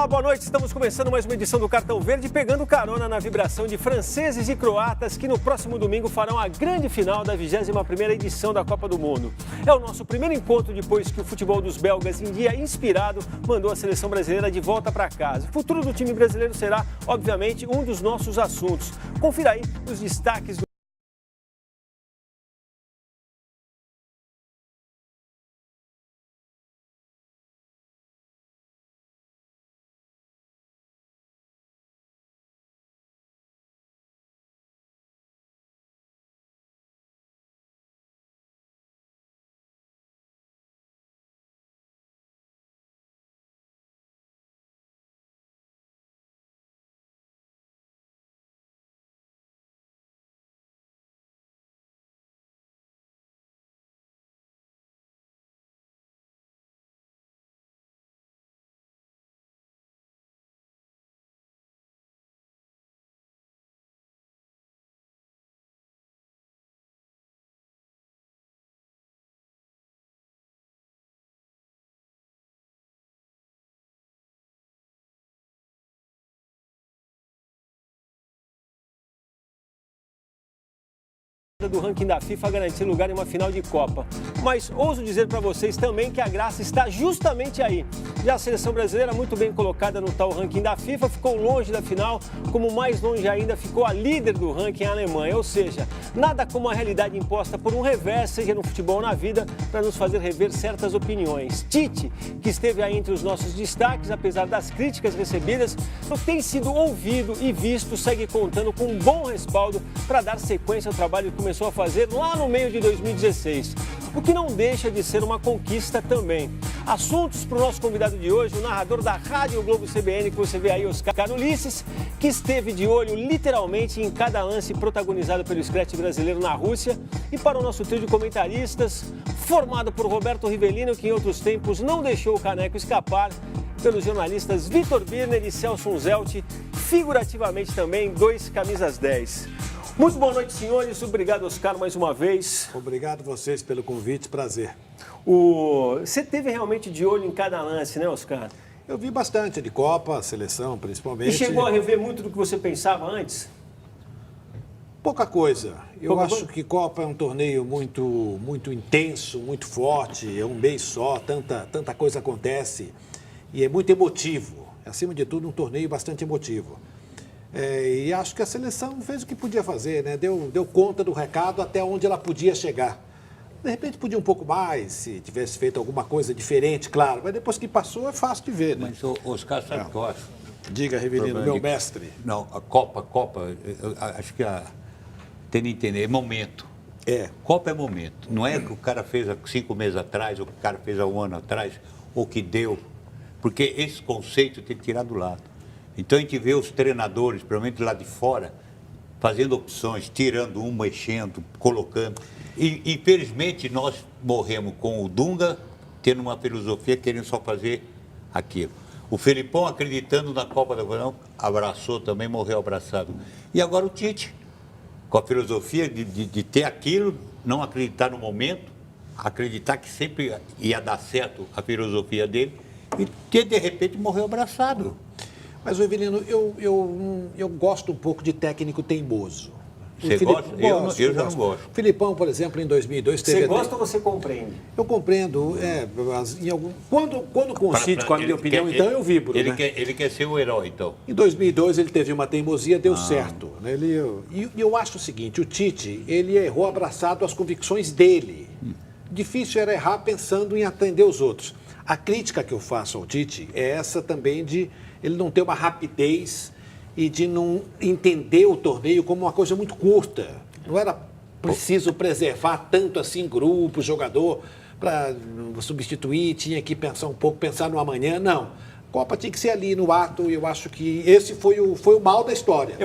Olá, boa noite. Estamos começando mais uma edição do Cartão Verde, pegando carona na vibração de franceses e croatas que no próximo domingo farão a grande final da 21ª edição da Copa do Mundo. É o nosso primeiro encontro depois que o futebol dos belgas, em dia inspirado, mandou a seleção brasileira de volta para casa. O futuro do time brasileiro será, obviamente, um dos nossos assuntos. Confira aí os destaques do ranking da FIFA a garantir lugar em uma final de Copa. Mas ouso dizer para vocês também que a graça está justamente aí. Já a seleção brasileira, muito bem colocada no tal ranking da FIFA, ficou longe da final, como mais longe ainda ficou a líder do ranking, a Alemanha. Ou seja, nada como a realidade imposta por um revés, seja no futebol ou na vida, para nos fazer rever certas opiniões. Tite, que esteve aí entre os nossos destaques, apesar das críticas recebidas, tem sido ouvido e visto, segue contando com um bom respaldo para dar sequência ao trabalho que começou a fazer lá no meio de 2016. O que não deixa de ser uma conquista também. Assuntos para o nosso convidado de hoje, o narrador da Rádio Globo CBN, que você vê aí, Oscar Ulisses, que esteve de olho literalmente em cada lance protagonizado pelo Scratch brasileiro na Rússia. E para o nosso trio de comentaristas, formado por Roberto Rivelino, que em outros tempos não deixou o caneco escapar, pelos jornalistas Vitor Birner e Celso Unzelt, figurativamente também, dois camisas 10. Muito boa noite, senhores. Obrigado, Oscar, mais uma vez. Obrigado vocês pelo convite, prazer. Você teve realmente de olho em cada lance, né, Oscar? Eu vi bastante de Copa, seleção, principalmente. E chegou a rever muito do que você pensava antes? Pouca coisa. Eu acho que Copa é um torneio muito intenso, muito forte, é um mês só, tanta coisa acontece e é muito emotivo. Acima de tudo, um torneio bastante emotivo. E acho que a seleção fez o que podia fazer, né? Deu conta do recado até onde ela podia chegar. De repente podia um pouco mais, se tivesse feito alguma coisa diferente, claro. Mas depois que passou é fácil de ver, né? Mas, Oscar, sabe o que eu acho? Diga, Rivelino, meu mestre. Não, a Copa, eu acho que tem que entender, é momento. Copa é momento. Não é o que o cara fez há 5 meses atrás, ou o que o cara fez há 1 ano atrás, ou que deu. Porque esse conceito tem que tirar do lado. Então, a gente vê os treinadores, provavelmente lá de fora, fazendo opções, tirando um, mexendo, colocando. E, infelizmente, nós morremos com o Dunga, tendo uma filosofia, querendo só fazer aquilo. O Felipão, acreditando na Copa do Verão, abraçou também, morreu abraçado. E agora o Tite, com a filosofia de ter aquilo, não acreditar no momento, acreditar que sempre ia dar certo a filosofia dele, e que, de repente, morreu abraçado. Mas, Rivelino, eu gosto um pouco de técnico teimoso. Você gosta? Eu já não gosto. O Filipão, por exemplo, em 2002... Você gosta ou você compreende? Eu compreendo. Quando coincide com a minha opinião, então eu vibro. Ele quer ser o herói, então. Em 2002 ele teve uma teimosia, deu certo. Né? E eu acho o seguinte, o Tite, ele errou abraçado às convicções dele. Difícil era errar pensando em atender os outros. A crítica que eu faço ao Tite é essa também de ele não ter uma rapidez e de não entender o torneio como uma coisa muito curta. Não era preciso preservar tanto assim grupo, jogador, para substituir, tinha que pensar um pouco, pensar no amanhã. Não. Copa tinha que ser ali no ato e eu acho que esse foi o mal da história.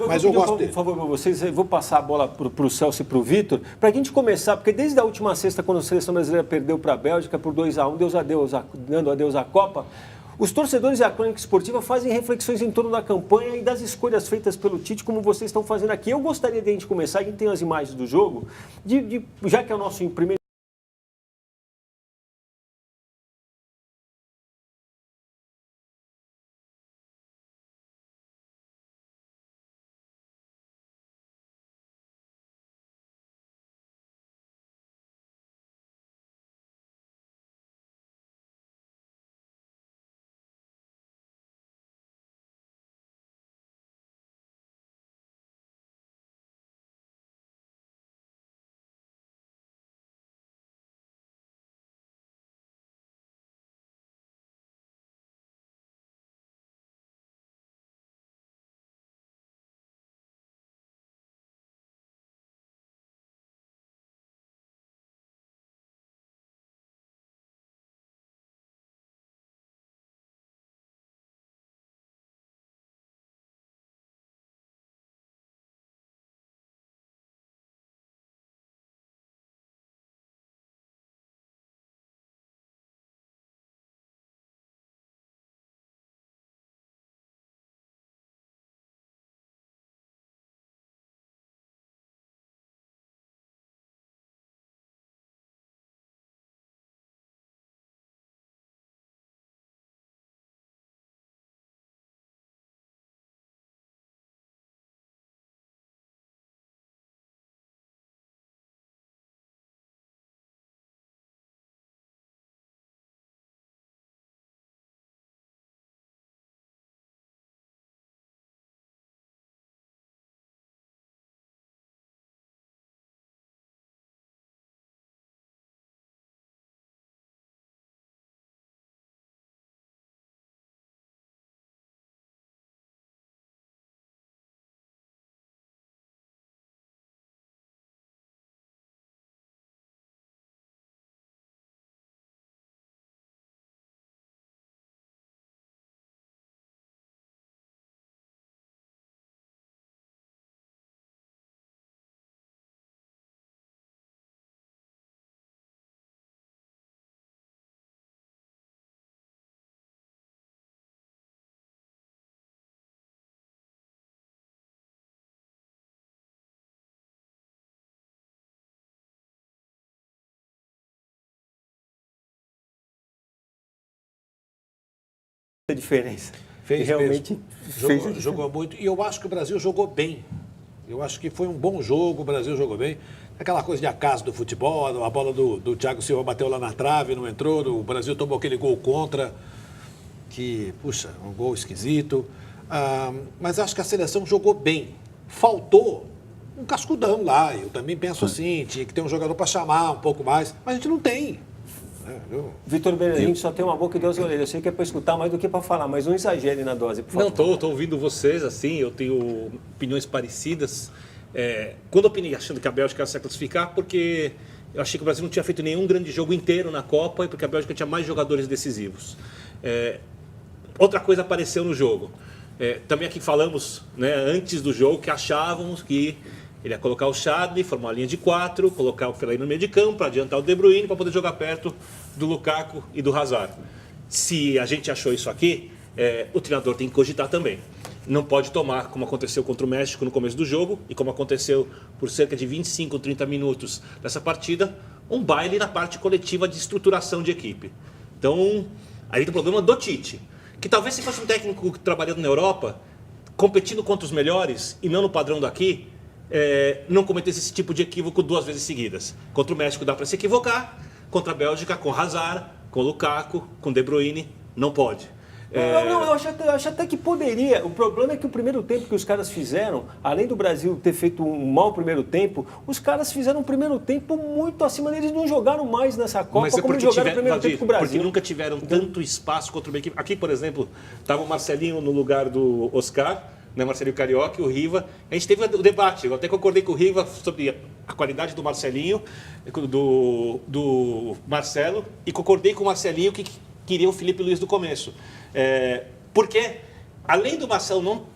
Mas eu gosto dele. Por favor, para vocês, eu vou passar a bola para o Celso e para o Vitor, para a gente começar, porque desde a última sexta, quando a seleção brasileira perdeu para a Bélgica por 2-1, dando adeus à Copa, os torcedores e a crônica esportiva fazem reflexões em torno da campanha e das escolhas feitas pelo Tite, como vocês estão fazendo aqui. Eu gostaria de a gente começar, a gente tem as imagens do jogo, já que é o nosso primeiro diferença. Fez realmente mesmo. Jogou muito. E eu acho que o Brasil jogou bem. Eu acho que foi um bom jogo, o Brasil jogou bem. Aquela coisa de acaso do futebol, a bola do Thiago Silva bateu lá na trave, não entrou, o Brasil tomou aquele gol contra, que, puxa, um gol esquisito. Mas acho que a seleção jogou bem. Faltou um cascudão lá. Eu também penso assim, tinha que ter um jogador para chamar um pouco mais, mas a gente não tem. Vitor Benedito só tem uma boca e 2 orelhas. Eu sei que é para escutar mais do que para falar, mas não exagere na dose, por favor. Não, estou ouvindo vocês, assim, eu tenho opiniões parecidas. Quando eu opinei achando que a Bélgica ia se classificar, porque eu achei que o Brasil não tinha feito nenhum grande jogo inteiro na Copa e porque a Bélgica tinha mais jogadores decisivos. Outra coisa apareceu no jogo. Também aqui falamos, né, antes do jogo, que achávamos que ele ia colocar o Chadli, formar uma linha de 4, colocar o Fellaini no meio de campo, para adiantar o De Bruyne, para poder jogar perto do Lukaku e do Hazard. Se a gente achou isso aqui, o treinador tem que cogitar também. Não pode tomar, como aconteceu contra o México no começo do jogo, e como aconteceu por cerca de 25 ou 30 minutos dessa partida, um baile na parte coletiva de estruturação de equipe. Então, aí tem o problema do Tite, que talvez se fosse um técnico trabalhando na Europa, competindo contra os melhores, e não no padrão daqui, não cometesse esse tipo de equívoco 2 vezes seguidas. Contra o México dá para se equivocar, contra a Bélgica com Hazard, com Lukaku, com De Bruyne, não pode. Eu acho até que poderia. O problema é que o primeiro tempo que os caras fizeram, além do Brasil ter feito um mau primeiro tempo, os caras fizeram um primeiro tempo muito acima deles, não jogaram mais nessa Copa como jogaram o primeiro tempo com o Brasil. Porque nunca tiveram tanto espaço contra uma equipe. Aqui, por exemplo, estava o Marcelinho no lugar do Oscar, né, Marcelinho Carioca e o Riva. A gente teve o debate, eu até concordei com o Riva sobre a qualidade do Marcelinho, do Marcelo, e concordei com o Marcelinho que queria o Felipe Luiz do começo. Porque, além do Marcelo não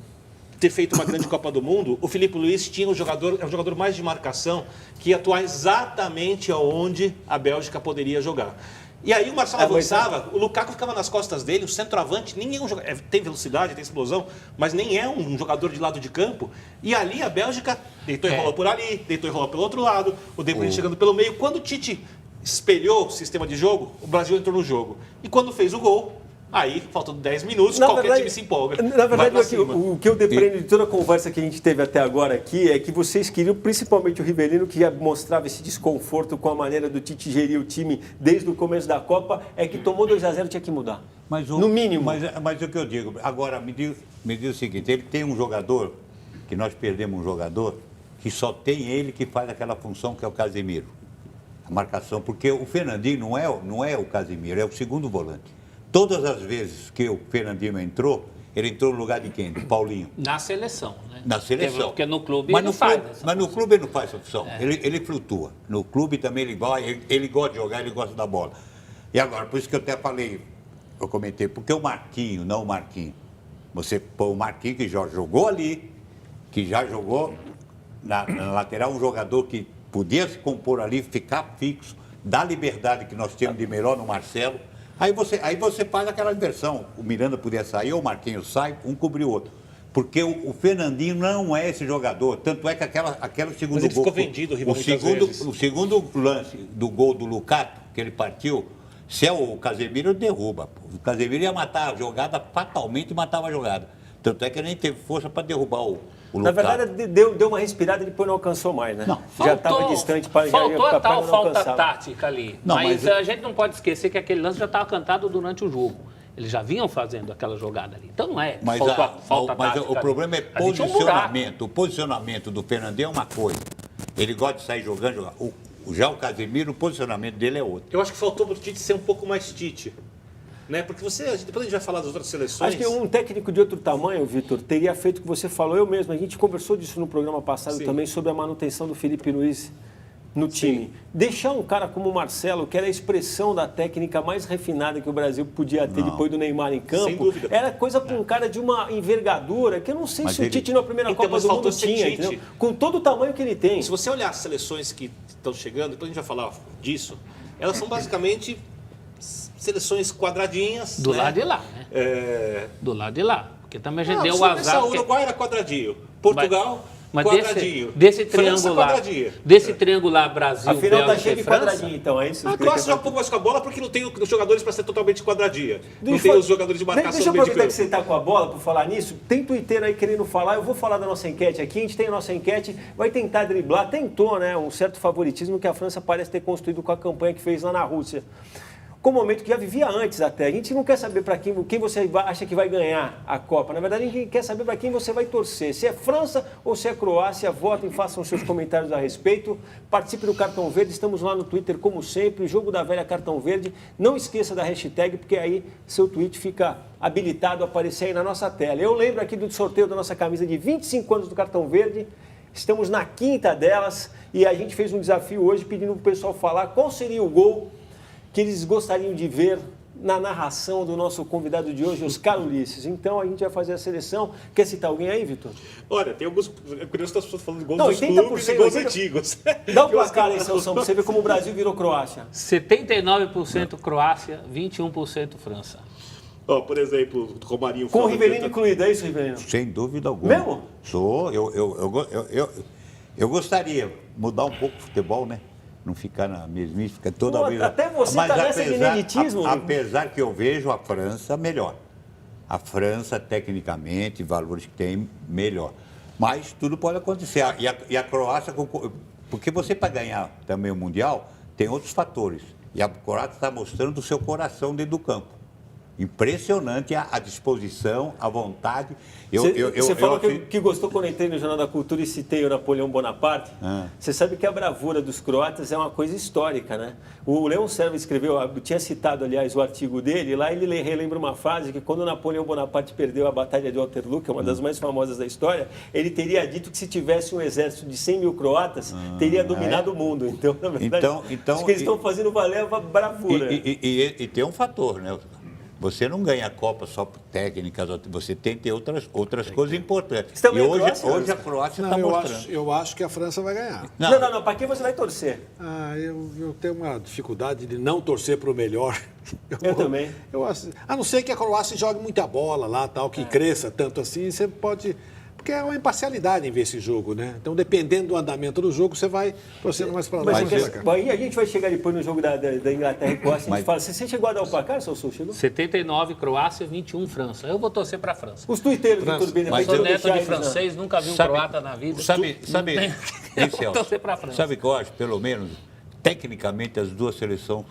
ter feito uma grande Copa do Mundo, o Felipe Luiz tinha um jogador mais de marcação que ia atuar exatamente aonde a Bélgica poderia jogar. E aí o Marcelo avançava, o Lukaku ficava nas costas dele, o centroavante, nem é um jogador, tem velocidade, tem explosão, mas nem é um jogador de lado de campo. E ali a Bélgica deitou e rolou por ali, deitou e rolou pelo outro lado, o De Bruyne chegando pelo meio. Quando o Tite espelhou o sistema de jogo, o Brasil entrou no jogo. E quando fez o gol, aí, faltando 10 minutos, qualquer time se empolga. Na verdade, o que eu depreendo de toda a conversa que a gente teve até agora aqui é que vocês queriam, principalmente o Rivelino, que já mostrava esse desconforto com a maneira do Tite gerir o time desde o começo da Copa, é que tomou 2-0, tinha que mudar. No mínimo. Mas o que eu digo, agora me diz o seguinte, ele tem um jogador, que nós perdemos um jogador, que só tem ele que faz aquela função que é o Casemiro. A marcação, porque o Fernandinho não é o Casemiro, é o segundo volante. Todas as vezes que o Fernandinho entrou, ele entrou no lugar de quem? Do Paulinho. Na seleção, né? Na seleção. Porque no clube ele faz. Mas no clube ele não faz essa opção. Ele flutua. No clube também ele gosta de jogar, ele gosta da bola. E agora, por isso que eu até falei, eu comentei, porque o Marquinho, não o Marquinho. Você põe o Marquinho que já jogou ali, que já jogou na lateral, um jogador que podia se compor ali, ficar fixo, dar liberdade que nós temos de melhor no Marcelo. Aí você faz aquela inversão. O Miranda podia sair, ou o Marquinhos sai, um cobriu o outro. Porque o Fernandinho não é esse jogador. Tanto é que aquele segundo Mas ele gol... ficou vendido, o o segundo lance do gol do Lukaku, que ele partiu, se é o Casemiro, ele derruba. Pô. O Casemiro ia matar a jogada, fatalmente matava a jogada. Tanto é que ele nem teve força para derrubar o Lukaku. Na verdade, deu uma respirada e depois não alcançou mais, né? Não, já estava distante para faltou a tal falta alcançava. tática ali. Não, mas a gente não pode esquecer que aquele lance já estava cantado durante o jogo. Eles já vinham fazendo aquela jogada ali. Então não é falta tática. O problema é posicionamento. O posicionamento do Fernandinho é uma coisa. Ele gosta de sair jogando. Já o Casemiro, o posicionamento dele é outro. Eu acho que faltou para o Tite ser um pouco mais Tite. Né? Porque depois a gente vai falar das outras seleções. Acho que um técnico de outro tamanho, Vitor, teria feito o que você falou. Eu mesmo, a gente conversou disso no programa passado também, sobre a manutenção do Felipe Luiz no time. Deixar um cara como o Marcelo, que era a expressão da técnica mais refinada que o Brasil podia ter depois do Neymar em campo, era coisa para um cara de uma envergadura que eu não sei se o Tite na primeira Copa do Mundo tinha, entendeu? Com todo o tamanho que ele tem. Se você olhar as seleções que estão chegando, depois a gente vai falar disso, elas são basicamente seleções quadradinhas. Do lado de lá, né? Do lado de lá. Porque também a gente deu o azar. O Uruguai era quadradinho. Portugal Mas quadradinho. Desse França, triangular, quadradinho. Desse triangular Brasil, Afinal, tá Bélgica cheio e de França. quadradinho, então, é isso? A Croácia joga um pouco mais com a bola porque não tem os jogadores para ser totalmente quadradinha. Não tem os jogadores de marcação Deixa eu no meio de aproveitar que campo. você está com a bola por falar nisso. Tem tuiteiro aí querendo falar. Eu vou falar da nossa enquete aqui. A gente tem a nossa enquete. Vai tentar driblar. Tentou, né? Um certo favoritismo que a França parece ter construído com a campanha que fez lá na Rússia. Com um momento que já vivia antes até. A gente não quer saber para quem você acha que vai ganhar a Copa. Na verdade, a gente quer saber para quem você vai torcer. Se é França ou se é Croácia. Votem, façam seus comentários a respeito. Participe do Cartão Verde. Estamos lá no Twitter, como sempre. Jogo da Velha Cartão Verde. Não esqueça da hashtag, porque aí seu tweet fica habilitado a aparecer aí na nossa tela. Eu lembro aqui do sorteio da nossa camisa de 25 anos do Cartão Verde. Estamos na quinta delas e a gente fez um desafio hoje pedindo para o pessoal falar qual seria o gol que eles gostariam de ver na narração do nosso convidado de hoje, Oscar Ulisses. Então, a gente vai fazer a seleção. Quer citar alguém aí, Vitor? Olha, tem alguns... É curioso que as pessoas falando de gols Não, dos clubes e gols 80%, antigos. Dá o placar aí, Celso, pra você ver como o Brasil virou Croácia. 79% Croácia, 21% França. Ó, por exemplo, o Romarinho... Com o Rivelino incluído, é isso, Rivelino? Sem dúvida alguma. Mesmo? Sou. Eu gostaria de mudar um pouco o futebol, né? Não ficar na mesmice, ficar toda vez... Até você Mas tá nessa beneditismo. apesar que eu vejo a França melhor. A França, tecnicamente, valores que tem, melhor. Mas tudo pode acontecer. E a Croácia... Porque você, para ganhar também o Mundial, tem outros fatores. E a Croácia está mostrando o seu coração dentro do campo. Impressionante a disposição, a vontade. Você falou que gostou quando eu entrei no Jornal da Cultura e citei o Napoleão Bonaparte. Você sabe que a bravura dos croatas é uma coisa histórica, né? O Leon Serva escreveu, eu tinha citado, aliás, o artigo dele, lá ele relembra uma frase que quando o Napoleão Bonaparte perdeu a Batalha de Waterloo, que é uma das mais famosas da história, ele teria dito que se tivesse um exército de 100 mil croatas, teria dominado o mundo. Então, na verdade, acho que eles estão fazendo valer a bravura. E tem um fator, né? Você não ganha a Copa só por técnicas, você tem que ter outras coisas importantes. E hoje a Croácia está mostrando. Eu acho que a França vai ganhar. Não. Para quem você vai torcer? Eu tenho uma dificuldade de não torcer para o melhor. Eu também. A não ser que a Croácia jogue muita bola lá, tal, que cresça tanto assim, você pode... Porque é uma imparcialidade em ver esse jogo, né? Então, dependendo do andamento do jogo, você vai torcendo mais para lá. Aí a gente vai chegar depois no jogo da Inglaterra e Croácia. A gente fala, você chegou a dar o placar, Celso? Chegou? 79 Croácia, 21 França. Eu vou torcer para a França. Os tuiteiros do Turbina. Mas sou neto de francês, nunca vi um croata na vida. Eu vou torcer para a França. Sabe o que eu acho? Pelo menos, tecnicamente, as duas seleções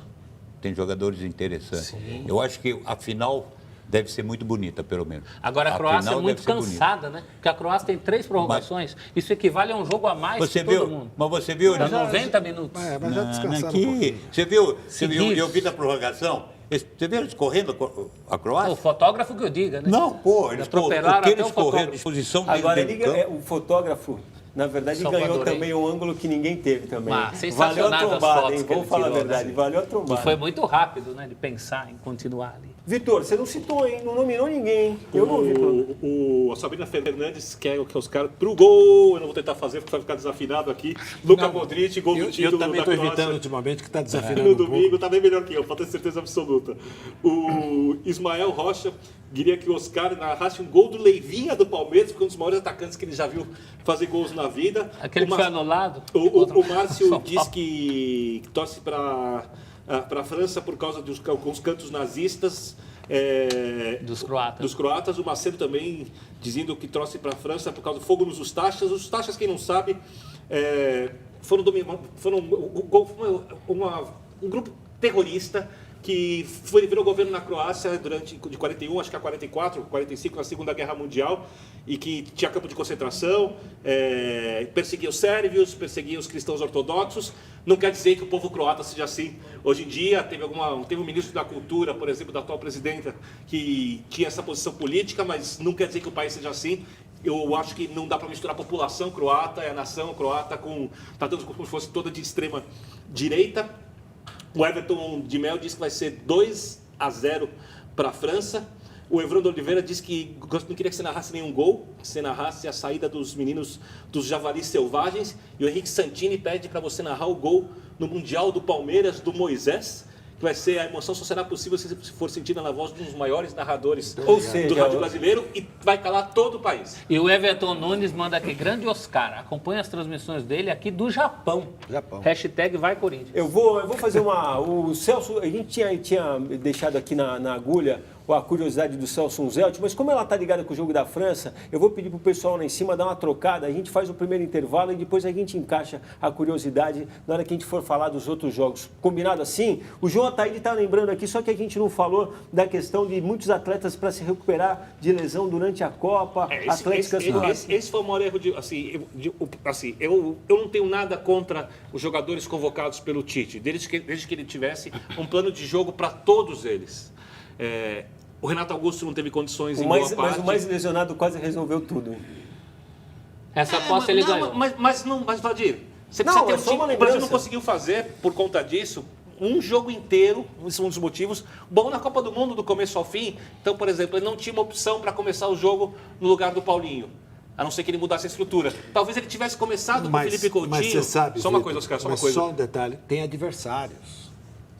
têm jogadores interessantes. Sim. Eu acho que a final... deve ser muito bonita, pelo menos. Agora, a Croácia é muito cansada, né? Porque a Croácia tem 3 prorrogações. Isso equivale a um jogo a mais que todo mundo. Mas você viu... Dá 90 minutos. Mas já descansaram aqui, um pouquinho. Você viu, eu vi na prorrogação, você viu eles correndo a Croácia? O fotógrafo que eu diga, né? Não, eles correram de posição agora, o fotógrafo... Na verdade, ganhou também um ângulo que ninguém teve também. Valeu a trombada, hein? Vamos falar a verdade. Valeu a trombada. E foi muito rápido, né? De pensar em continuar ali. Vitor, você não citou, hein? Não nominou ninguém, hein? Eu não vi. A Sabrina Fernandes quer os caras pro gol. Eu não vou tentar fazer porque vai ficar desafinado aqui. Luka Modric, gol do título. Eu também estou evitando ultimamente que está desafinando no domingo, está bem melhor que eu, pode ter certeza absoluta. O Ismael Rocha queria que o Oscar narrasse um gol do Leivinha do Palmeiras, porque é um dos maiores atacantes que ele já viu fazer gols na vida. Aquele que foi anulado. O Márcio diz que torce para a França por causa dos cantos nazistas dos croatas. O Macedo também dizendo que torce para a França por causa do fogo nos Ustachas. Os Ustachas, quem não sabe, foram um grupo terrorista que virou governo na Croácia de 41, acho que a 44, 45, na Segunda Guerra Mundial, e que tinha campo de concentração, perseguia os sérvios, perseguia os cristãos ortodoxos. Não quer dizer que o povo croata seja assim. Hoje em dia, teve um ministro da Cultura, por exemplo, da atual presidenta, que tinha essa posição política, mas não quer dizer que o país seja assim. Eu acho que não dá para misturar a população croata, a nação croata, tratando como se fosse toda de extrema direita. O Everton de Mel diz que vai ser 2-0 para a França. O Evandro Oliveira diz que não queria que você narrasse nenhum gol, que você narrasse a saída dos meninos dos Javalis Selvagens. E o Henrique Santini pede para você narrar o gol no Mundial do Palmeiras, do Moisés, que vai ser a emoção só será possível se for sentida na voz de um dos maiores narradores do rádio brasileiro e vai calar todo o país. E o Everton Nunes manda aqui, grande Oscar, acompanha as transmissões dele aqui do Japão. Hashtag vai Corinthians. Eu vou fazer o Celso, a gente tinha deixado aqui na agulha a curiosidade do Celso Unzelt, mas como ela está ligada com o jogo da França, eu vou pedir para o pessoal lá em cima dar uma trocada, a gente faz o primeiro intervalo e depois a gente encaixa a curiosidade na hora que a gente for falar dos outros jogos. Combinado assim? O João Ataíde está lembrando aqui, só que a gente não falou da questão de muitos atletas para se recuperar de lesão durante a Copa. Esse foi o maior erro eu não tenho nada contra os jogadores convocados pelo Tite, desde que ele tivesse um plano de jogo para todos eles. O Renato Augusto não teve condições em boa parte. Mas o mais lesionado quase resolveu tudo. Essa aposta ele ganhou. Mas Valdir, você precisa ter um time. O Brasil não conseguiu fazer, por conta disso, um jogo inteiro, esse é um dos motivos, bom na Copa do Mundo do começo ao fim. Então, por exemplo, ele não tinha uma opção para começar o jogo no lugar do Paulinho. A não ser que ele mudasse a estrutura. Talvez ele tivesse começado com o Felipe Coutinho. Mas você sabe, só uma coisa, Oscar, só uma coisa. Só um detalhe, tem adversários.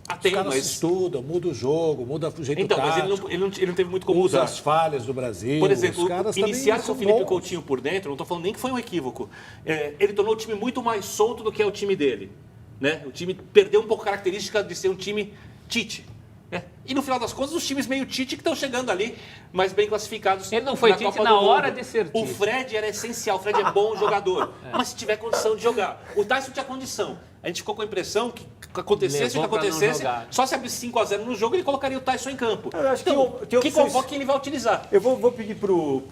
Os caras estudam, muda o jogo, muda o jeito tático. Mas ele não teve muito como usa mudar. As falhas do Brasil. Por exemplo, os caras iniciar com o Felipe Coutinho por dentro, não estou falando nem que foi um equívoco. Ele tornou o time muito mais solto do que é o time dele. Né? O time perdeu um pouco a característica de ser um time Tite. E no final das contas, os times meio Tite que estão chegando ali, mas bem classificados. Ele não foi Tite Copa na hora de ser Tite. O Fred era essencial, o Fred é bom jogador, mas se tiver condição de jogar. O Tyson tinha condição. A gente ficou com a impressão que acontecesse o que acontecesse, só se abrisse 5-0 no jogo, ele colocaria o Tyson em campo. Eu acho que convoque ele vai utilizar. Eu vou pedir pro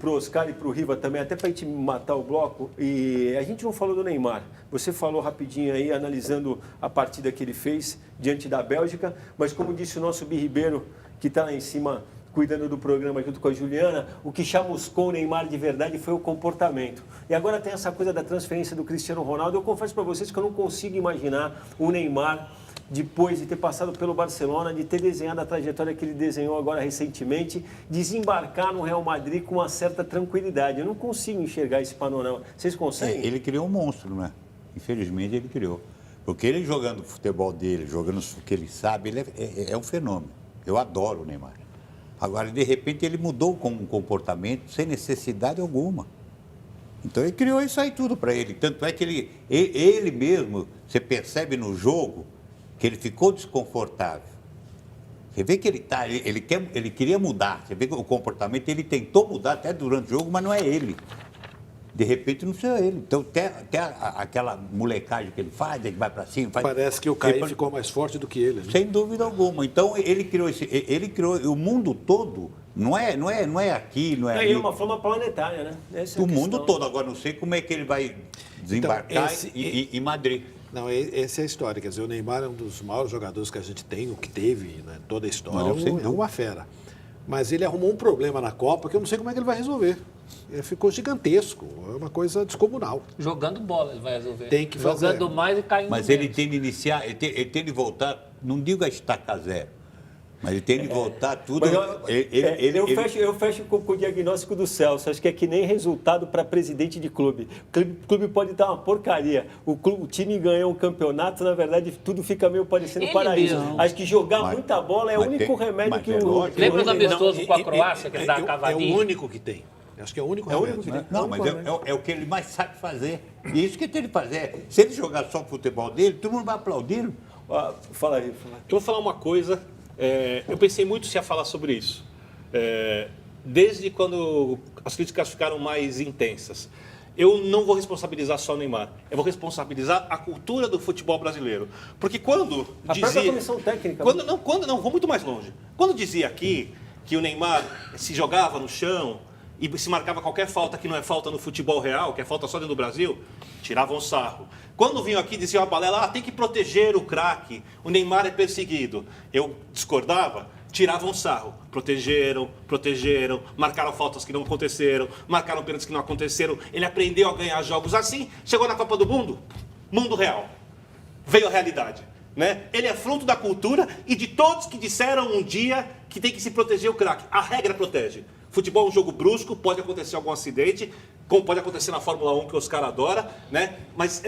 Oscar e pro Riva também, até para a gente matar o bloco. E a gente não falou do Neymar. Você falou rapidinho aí, analisando a partida que ele fez diante da Bélgica, mas como disse o nosso Bi Ribeiro, que está lá em cima cuidando do programa junto com a Juliana, o que chamuscou o Neymar de verdade foi o comportamento. E agora tem essa coisa da transferência do Cristiano Ronaldo. Eu confesso para vocês que eu não consigo imaginar o Neymar, depois de ter passado pelo Barcelona, de ter desenhado a trajetória que ele desenhou agora recentemente, desembarcar no Real Madrid com uma certa tranquilidade. Eu não consigo enxergar esse panorama. Vocês conseguem? Ele criou um monstro, né? Infelizmente ele criou. Porque ele jogando o futebol dele, jogando o que ele sabe, ele é um fenômeno. Eu adoro o Neymar. Agora, de repente, ele mudou com um comportamento sem necessidade alguma. Então, ele criou isso aí tudo para ele. Tanto é que ele mesmo, você percebe no jogo, que ele ficou desconfortável. Você vê que ele queria mudar. Você vê que o comportamento, ele tentou mudar até durante o jogo, mas não é ele. De repente, não sei ele. Então, até aquela molecagem que ele faz, ele vai para cima... Parece que o Caí ficou mais forte do que ele. Né? Sem dúvida alguma. Então, ele criou o mundo todo, não é aqui, não é ali. É uma forma planetária, né? Essa é o mundo todo. Agora, não sei como é que ele vai desembarcar em Madrid. Não, essa é a história. Quer dizer, o Neymar é um dos maiores jogadores que a gente tem, o que teve, né, toda a história. É uma fera. Mas ele arrumou um problema na Copa que eu não sei como é que ele vai resolver. Ele ficou gigantesco, é uma coisa descomunal. Jogando bola ele vai resolver. Tem que fazer. Jogando mais e caindo Mas menos. ele tem de iniciar, ele tem de voltar, não digo a estaca zero, mas ele tem de voltar tudo. Eu fecho com o diagnóstico do Celso. Acho que é que nem resultado para presidente de clube. O clube pode estar uma porcaria. O time ganhou um campeonato, na verdade, tudo fica meio parecendo paraíso. Acho que jogar muita bola é o único remédio que o... Lembra do amistoso com a Croácia, que ele dá a cavadinha? É o único que tem. Acho que é o único remédio. Não, mas é o que ele mais sabe fazer. E isso que ele tem de fazer. Se ele jogar só o futebol dele, todo mundo vai aplaudir. Fala aí. Eu vou falar uma coisa. Eu pensei muito se ia falar sobre isso. Desde quando as críticas ficaram mais intensas. Eu não vou responsabilizar só o Neymar. Eu vou responsabilizar a cultura do futebol brasileiro. Porque quando dizia... A própria comissão técnica. Vou muito mais longe. Quando dizia aqui que o Neymar se jogava no chão e se marcava qualquer falta que não é falta no futebol real, que é falta só dentro do Brasil, tiravam sarro. Quando vinham aqui, diziam a balela, tem que proteger o craque, o Neymar é perseguido. Eu discordava, tiravam sarro. Protegeram, marcaram faltas que não aconteceram, marcaram pênaltis que não aconteceram. Ele aprendeu a ganhar jogos assim, chegou na Copa do Mundo, mundo real. Veio a realidade. Né? Ele é fruto da cultura e de todos que disseram um dia que tem que se proteger o craque. A regra protege. Futebol é um jogo brusco, pode acontecer algum acidente, como pode acontecer na Fórmula 1, que os caras adoram, né? Mas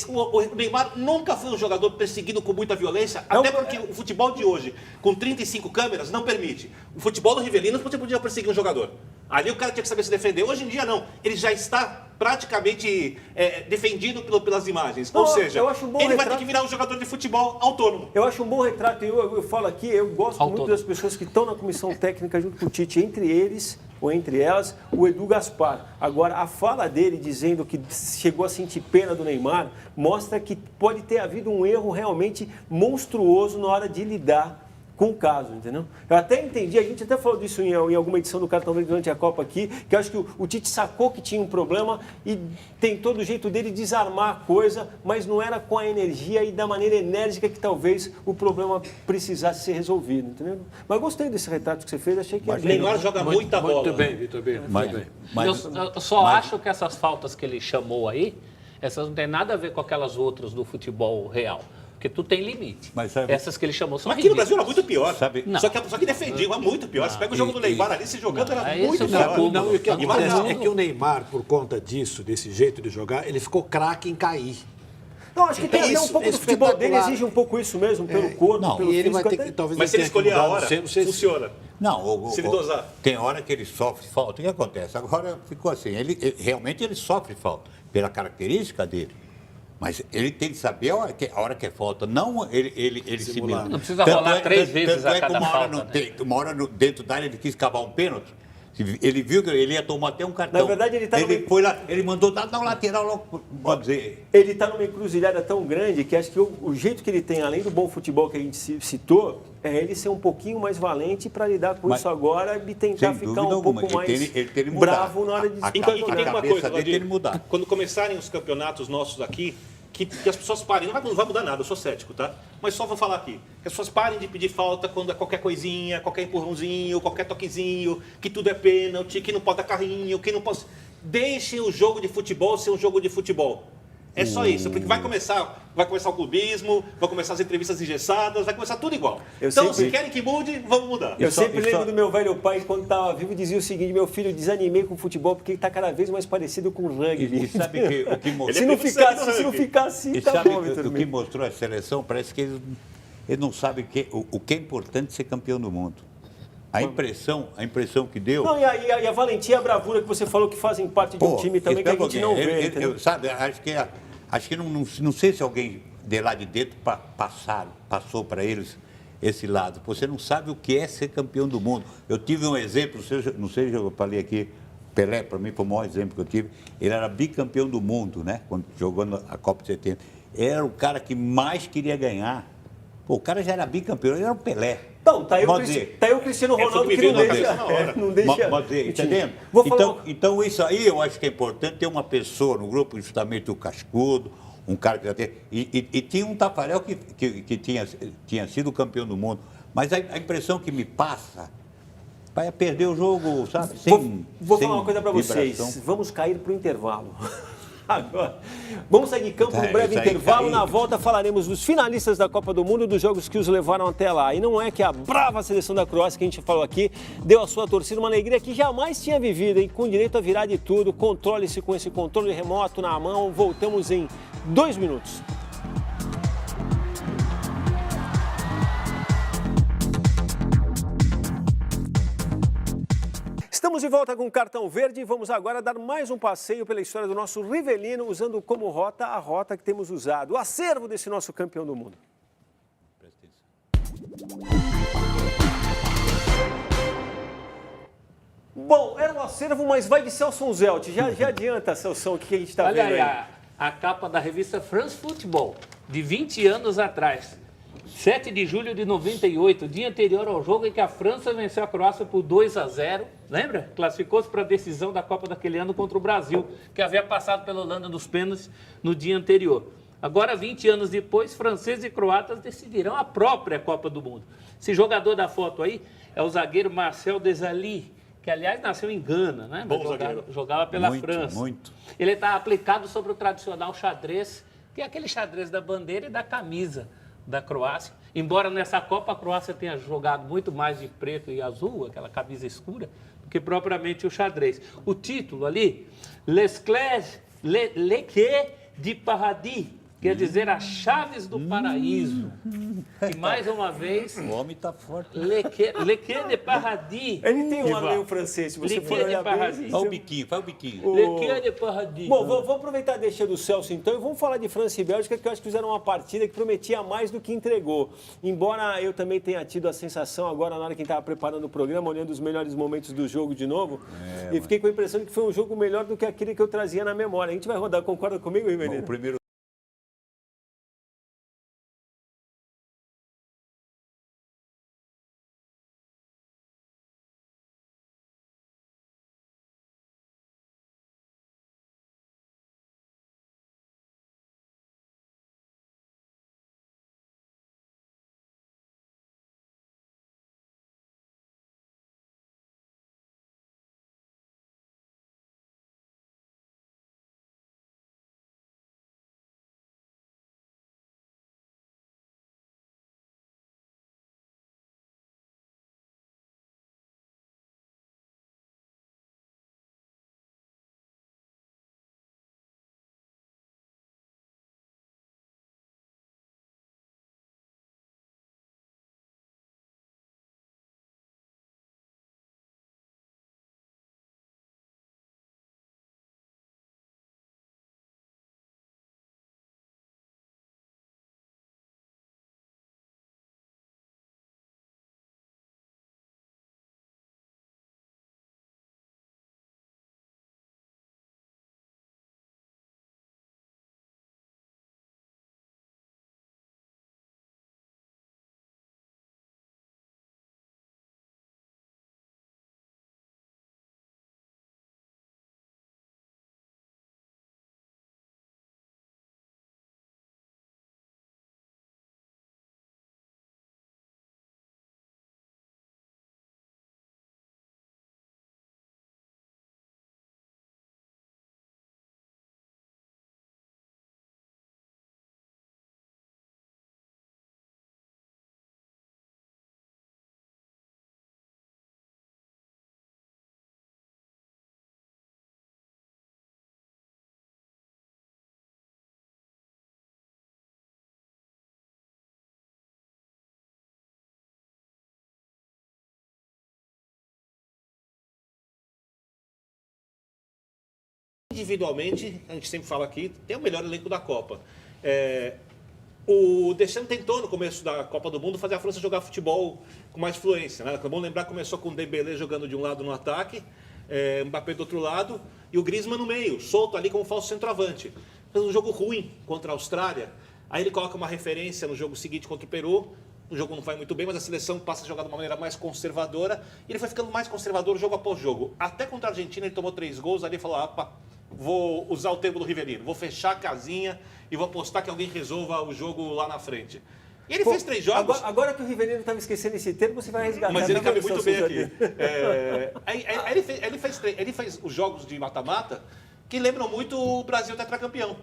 o Neymar nunca foi um jogador perseguido com muita violência, até porque o futebol de hoje, com 35 câmeras, não permite. O futebol do Rivelino, você podia perseguir um jogador. Ali o cara tinha que saber se defender. Hoje em dia, não. Ele já está praticamente defendido pelas imagens. Ou seja, ele vai ter que virar um jogador de futebol autônomo. Eu acho um bom retrato. Eu falo aqui, eu gosto muito das pessoas que estão na comissão técnica junto com o Tite. Entre eles, ou entre elas, o Edu Gaspar. Agora, a fala dele dizendo que chegou a sentir pena do Neymar mostra que pode ter havido um erro realmente monstruoso na hora de lidar com o caso, entendeu? Eu até entendi, a gente até falou disso em alguma edição do Cartão Verde durante a Copa aqui, que eu acho que o Tite sacou que tinha um problema e tentou do jeito dele desarmar a coisa, mas não era com a energia e da maneira enérgica que talvez o problema precisasse ser resolvido, entendeu? Mas gostei desse retrato que você fez, achei que... Mas o Neymar joga muita bola. Muito bem, Vitor B. Eu só acho que essas faltas que ele chamou aí, essas não tem nada a ver com aquelas outras do futebol real. Porque tu tem limite. Mas, essas que ele chamou são aqui no Brasil era muito pior. Só que defendia, era muito pior. Você pega o jogo do Neymar ali, se jogando, era muito pior. O que acontece é que o Neymar, por conta disso, desse jeito de jogar, ele ficou craque em cair. Não, acho que tem um pouco do futebol dele, exige um pouco isso mesmo, pelo corpo, pelo ele físico. Vai ter que, talvez mas se ele escolher a hora, funciona. Não, se ele dosar. Tem hora que ele sofre falta. O que acontece? Agora ficou assim, realmente ele sofre falta, pela característica dele. Mas ele tem que saber a hora que é falta, não ele simular. Não precisa rolar 3 vezes a cada falta. Uma hora dentro da área ele quis cavar um pênalti. Ele viu que ele ia tomar até um cartão. Na verdade, foi lá, ele mandou dar um lateral logo, pode dizer. Ele está numa encruzilhada tão grande que acho que o jeito que ele tem, além do bom futebol que a gente citou, é ele ser um pouquinho mais valente para lidar com isso agora e tentar ficar um pouco mais bravo na hora de disputar. E tem uma coisa, Valdir, quando começarem os campeonatos nossos aqui, que as pessoas parem, não vai mudar nada, eu sou cético, tá? Mas só vou falar aqui, que as pessoas parem de pedir falta quando é qualquer coisinha, qualquer empurrãozinho, qualquer toquezinho, que tudo é pênalti, que não pode dar carrinho, que não pode... Deixem o jogo de futebol ser um jogo de futebol. É só isso, porque vai começar o clubismo, vai começar as entrevistas engessadas, vai começar tudo igual. Se querem que mude, vamos mudar. Eu sempre lembro do meu velho pai, quando estava vivo, dizia o seguinte: meu filho, desanimei com o futebol porque ele está cada vez mais parecido com o rugby. E sabe o que mostrou? Se não ficar assim, tá bom, Vitor. O que mostrou a seleção, parece que eles não sabem o que é importante ser campeão do mundo. A impressão que deu... Não, e a valentia e a bravura que você falou que fazem parte de um time também que a gente não vê. Sabe, acho que não sei se alguém de lá de dentro passou para eles esse lado. Você não sabe o que é ser campeão do mundo. Eu tive um exemplo, não sei se eu falei aqui, Pelé, para mim, foi o maior exemplo que eu tive. Ele era bicampeão do mundo, né? Quando jogando a Copa de 70. Era o cara que mais queria ganhar. Pô, o cara já era bicampeão, ele era o Pelé. Então, tá aí o Cristiano Ronaldo que não deixa... Entendendo? Então, isso aí eu acho que é importante ter uma pessoa no grupo, justamente o Cascudo, um cara que já tem... E tinha um Tafarel que tinha sido campeão do mundo. Mas a impressão que me passa vai perder o jogo, sabe? Vou falar uma coisa para vocês. Vamos cair para o intervalo. Agora, vamos sair de campo um breve intervalo. Na volta falaremos dos finalistas da Copa do Mundo e dos jogos que os levaram até lá. E não é que a brava seleção da Croácia que a gente falou aqui deu à sua torcida uma alegria que jamais tinha vivido, hein? Com direito a virar de tudo. Controle-se com esse controle remoto na mão. Voltamos em 2 minutos. Estamos de volta com o Cartão Verde e vamos agora dar mais um passeio pela história do nosso Rivelino, usando como rota a rota que temos usado, o acervo desse nosso campeão do mundo. Bom, era um acervo, mas vai de Celso Zelt. Já adianta, Celso, o que a gente está vendo aí? Olha aí, a capa da revista France Football, de 20 anos atrás. 7 de julho de 98, dia anterior ao jogo em que a França venceu a Croácia por 2-0. Lembra? Classificou-se para a decisão da Copa daquele ano contra o Brasil, que havia passado pela Holanda nos pênaltis no dia anterior. Agora, 20 anos depois, franceses e croatas decidirão a própria Copa do Mundo. Esse jogador da foto aí é o zagueiro Marcel Desailly, que, aliás, nasceu em Gana, né? Jogava pela França. Muito. Ele está aplicado sobre o tradicional xadrez, que é aquele xadrez da bandeira e da camisa da Croácia. Embora nessa Copa a Croácia tenha jogado muito mais de preto e azul, aquela camisa escura, que propriamente o xadrez. O título ali, Les Clés de Paradis, quer dizer as chaves do paraíso. E mais uma vez... O homem está forte. Le Quai de Paradis. Ele tem um ar meio francês, se você Le for Quai de olhar bem. Paradis. Faz o biquinho, faz o biquinho. Le Quai de Paradis. Bom, vou aproveitar a deixa do Celso então e vamos falar de França e Bélgica, que eu acho que fizeram uma partida que prometia mais do que entregou. Embora eu também tenha tido a sensação agora, na hora que estava preparando o programa, olhando os melhores momentos do jogo de novo, e fiquei com a impressão de que foi um jogo melhor do que aquele que eu trazia na memória. A gente vai rodar, concorda comigo, Rivelino? O primeiro Individualmente, a gente sempre fala aqui, tem o melhor elenco da Copa. O Deschamps tentou, no começo da Copa do Mundo, fazer a França jogar futebol com mais fluência. Né? É bom lembrar que começou com o Dembélé jogando de um lado no ataque, Mbappé do outro lado, e o Griezmann no meio, solto ali como falso centroavante. Fez um jogo ruim contra a Austrália. Aí ele coloca uma referência no jogo seguinte contra o Peru. O jogo não vai muito bem, mas a seleção passa a jogar de uma maneira mais conservadora. E ele foi ficando mais conservador jogo após jogo. Até contra a Argentina ele tomou 3 gols, ali ele falou, opa, vou usar o termo do Rivelino, vou fechar a casinha e vou apostar que alguém resolva o jogo lá na frente. E ele fez 3 jogos... Agora que o Rivelino estava esquecendo esse termo, você vai resgatar. Mas ele cabe muito bem aqui. Ele fez os jogos de mata-mata que lembram muito o Brasil tetracampeão.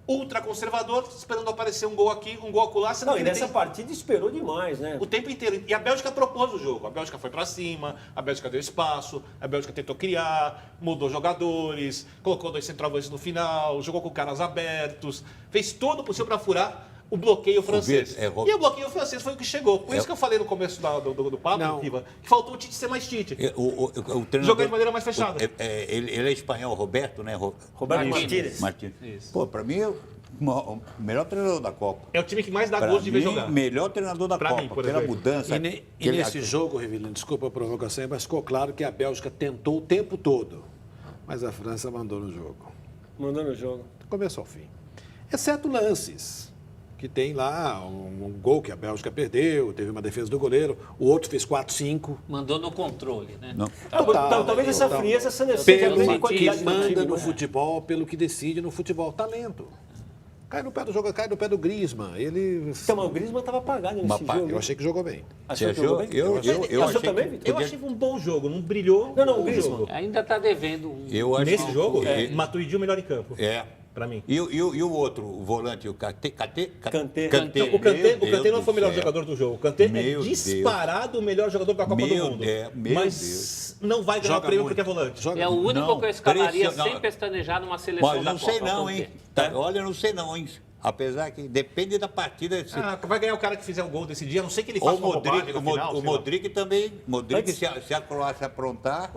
Ultraconservador, esperando aparecer um gol aqui, um gol acolá. Não, e nessa partida esperou demais, né? O tempo inteiro. E a Bélgica propôs o jogo. A Bélgica foi para cima, a Bélgica deu espaço, a Bélgica tentou criar, mudou jogadores, colocou 2 centroavantes no final, jogou com caras abertos, fez todo o possível para furar o bloqueio francês. E o bloqueio francês foi o que chegou. Por isso que eu falei no começo do papo, Riva, que faltou o Tite ser mais Tite. O treinador, jogar de maneira mais fechada. Ele é espanhol, Roberto, né? Roberto Martínez. Pô, para mim, o melhor treinador da Copa. É o time que mais dá gosto de ver jogar. Melhor treinador da Copa, pela mudança. E nesse jogo, Rivelino, desculpa a provocação, mas ficou claro que a Bélgica tentou o tempo todo. Mas a França mandou no jogo. Mandou no jogo. Começo ao fim. Exceto lances. Que tem lá um gol que a Bélgica perdeu, teve uma defesa do goleiro, o outro fez 4-5. Mandou no controle, né? Não. Talvez essa frieza seja pelo quantidade que manda time, no né? futebol, pelo que decide no futebol, talento. Cai no pé do jogo, cai no pé do Griezmann. Ele... Então, mas o Griezmann estava apagado nesse jogo. Eu achei que jogou bem. Achou que jogou bem? Eu achei também, Vitor? Eu achei um bom jogo, não brilhou. Não, o Griezmann. Ainda está devendo. Nesse jogo, Matuidi o melhor em campo. para mim. E o outro, o volante, o Kanté? Kanté. O Kanté não foi o melhor jogador do jogo. O Kanté é disparado o melhor jogador da Copa do Mundo. Mas não vai ganhar o prêmio porque é volante. É o único que eu escalaria sem pestanejar numa seleção da Copa. Não sei não, hein? Olha, não sei não, hein? Apesar que depende da partida. Vai ganhar o cara que fizer o gol desse dia, a não sei que ele faça uma bobagem no final. O Modric também. Se a Croácia aprontar...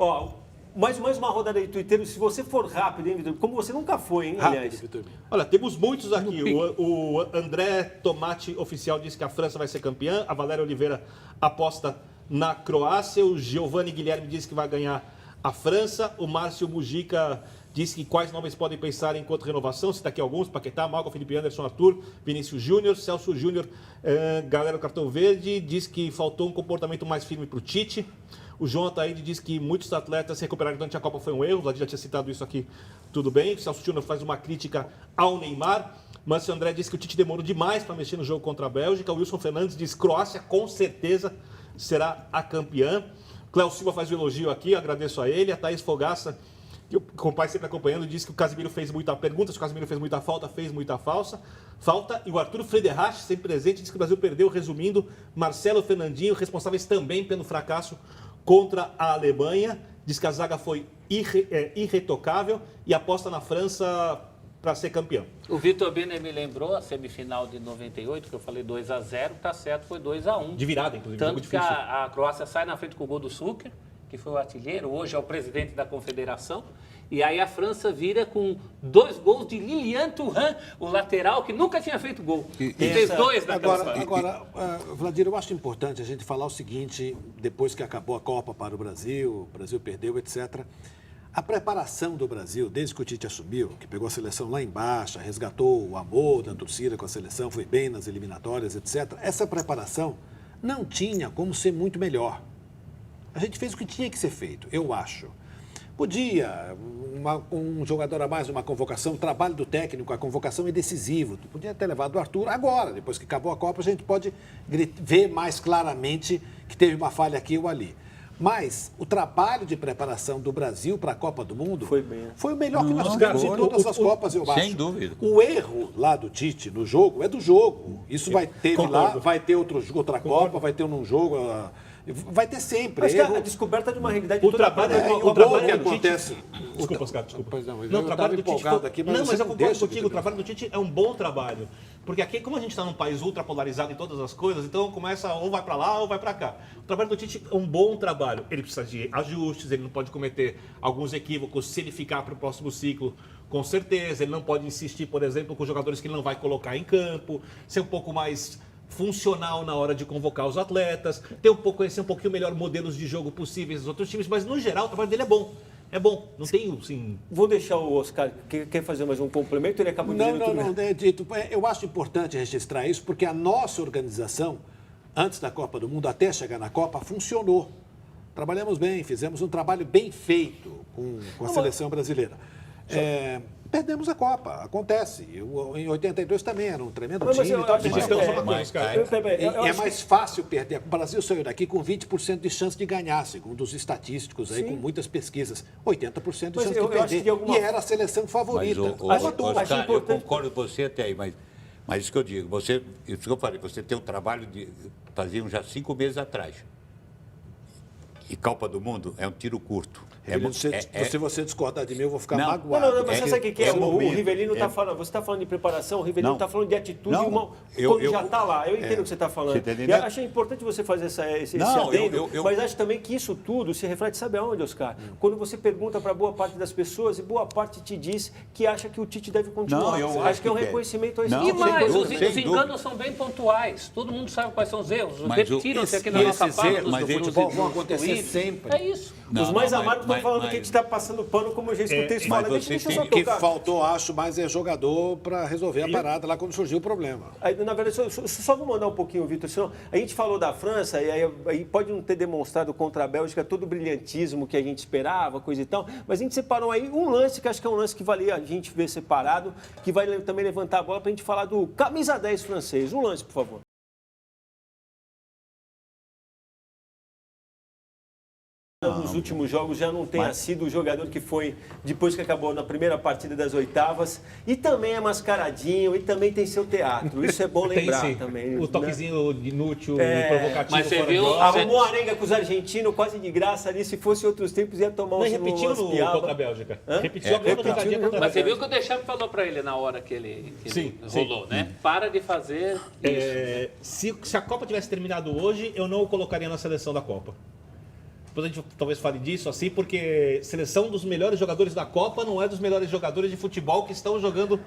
Mais uma rodada de Twitter, se você for rápido, hein, Vitor? Como você nunca foi, hein, aliás. Olha, temos muitos aqui. O André Tomate Oficial disse que a França vai ser campeã. A Valéria Oliveira aposta na Croácia. O Giovanni Guilherme disse que vai ganhar a França. O Márcio Mujica disse que quais nomes podem pensar enquanto renovação. Cita aqui alguns: Paquetá, Malcolm, Felipe Anderson, Arthur, Vinícius Júnior, Celso Júnior, galera do Cartão Verde. Diz que faltou um comportamento mais firme para o Tite. O João Ataíde diz que muitos atletas se recuperaram durante a Copa foi um erro. O Vladir já tinha citado isso aqui, tudo bem. O Celso Júnior faz uma crítica ao Neymar. Márcio André diz que o Tite demorou demais para mexer no jogo contra a Bélgica. O Wilson Fernandes diz que Croácia com certeza será a campeã. Cléo Silva faz um elogio aqui, agradeço a ele. A Thaís Fogaça, que o compadre sempre acompanhando, diz que o Casemiro fez muita pergunta, se o Casemiro fez muita falta, fez muita falta. E o Arthur Frederich, sempre presente, diz que o Brasil perdeu, resumindo. Marcelo Fernandinho, responsáveis também pelo fracasso contra a Alemanha. Diz que a zaga foi irretocável e aposta na França para ser campeão. O Vitor Bene me lembrou a semifinal de 98, que eu falei 2-0, tá certo, foi 2-1. De virada, inclusive. Tanto que a Croácia sai na frente com o gol do Suker, que foi o artilheiro, hoje é o presidente da confederação. E aí a França vira com 2 gols de Lilian Thuram, o lateral que nunca tinha feito gol. E fez 2 naquela fase. Agora, Vladir, eu acho importante a gente falar o seguinte, depois que acabou a Copa para o Brasil perdeu, etc. A preparação do Brasil, desde que o Tite assumiu, que pegou a seleção lá embaixo, resgatou o amor da torcida com a seleção, foi bem nas eliminatórias, etc. Essa preparação não tinha como ser muito melhor. A gente fez o que tinha que ser feito, eu acho. Podia, um jogador a mais, uma convocação, o trabalho do técnico, a convocação é decisivo. Podia ter levado o Arthur agora, depois que acabou a Copa, a gente pode ver mais claramente que teve uma falha aqui ou ali. Mas o trabalho de preparação do Brasil para a Copa do Mundo foi o melhor que nós tivemos em todas as Copas, eu acho. Sem dúvida. O erro lá do Tite no jogo é do jogo. Isso vai ter lá, vai ter outra Copa, vai ter um jogo... Vai ter sempre. Acho que a descoberta de uma realidade... O trabalho que acontece... Desculpa, Oscar, desculpa. Pois não, o trabalho do Tite foi... aqui, mas eu concordo contigo. O trabalho do Tite é um bom trabalho. Porque aqui, como a gente está num país ultrapolarizado em todas as coisas, então começa ou vai para lá ou vai para cá. O trabalho do Tite é um bom trabalho. Ele precisa de ajustes, ele não pode cometer alguns equívocos se ele ficar para o próximo ciclo, com certeza. Ele não pode insistir, por exemplo, com jogadores que ele não vai colocar em campo, ser um pouco mais funcional na hora de convocar os atletas, conhecer um pouquinho melhor modelos de jogo possíveis dos outros times, mas no geral o trabalho dele é bom. É bom, não tem assim... Vou deixar o Oscar, quer fazer mais um complemento? Ele acabou dizendo tudo. Não, Dito, eu acho importante registrar isso, porque a nossa organização, antes da Copa do Mundo, até chegar na Copa, funcionou. Trabalhamos bem, fizemos um trabalho bem feito com a seleção brasileira. Perdemos a Copa, acontece. Em 82 também era um tremendo time. É mais fácil perder. O Brasil saiu daqui com 20% de chance de ganhar, segundo os estatísticos, aí, com muitas pesquas. 80% de chance de perder. E era a seleção favorita. Oscar, eu concordo com você até aí, mas isso que eu digo, isso que eu falei, você tem um trabalho de faziam já 5 meses atrás. E Copa do Mundo é um tiro curto. Se você discordar de mim, eu vou ficar magoado. Mas você sabe o que é? O Rivelino está falando, você está falando de preparação, o Rivelino está falando de atitude, quando já está lá. Eu entendo o que você está falando. E achei importante você fazer esse adendo, mas acho também que isso tudo se reflete, sabe aonde, Oscar? Quando você pergunta para boa parte das pessoas, e boa parte te diz que acha que o Tite deve continuar. Acho que é um reconhecimento a esse tipo. E mais, os enganos são bem pontuais. Todo mundo sabe quais são os erros. Repetiram-se aqui na nossa fala do futebol. Vão acontecer sempre. É isso. Os mais amargos estão falando que a gente está passando pano, como eu já escutei isso falando. O que faltou, acho, mais é jogador para resolver a parada lá quando surgiu o problema. Aí, na verdade, só vou mandar um pouquinho, Vitor, senão a gente falou da França, e aí pode não ter demonstrado contra a Bélgica todo o brilhantismo que a gente esperava, coisa e tal, mas a gente separou aí um lance, que acho que é um lance que valia a gente ver separado, que vai também levantar a bola para a gente falar do camisa 10 francês. Um lance, por favor. últimos jogos já não tenha sido o jogador que foi depois que acabou na primeira partida das oitavas. E também é mascaradinho e também tem seu teatro. Isso é bom lembrar também. O toquezinho inútil, provocativo. Mas você fora viu? de hora. Arrumou a arenga com os argentinos quase de graça ali. Se fosse outros tempos, ia tomar Não, um repetiu contra a Bélgica. Repetiu a mesma jogadinha contra a Mas você Bélgica. viu que o Deschamps falou para ele na hora que ele Sim, rolou, né? Para de fazer isso. Se a Copa tivesse terminado hoje, eu não o colocaria na seleção da Copa. Depois a gente talvez fale disso assim, porque seleção dos melhores jogadores da Copa não é dos melhores jogadores de futebol que estão jogando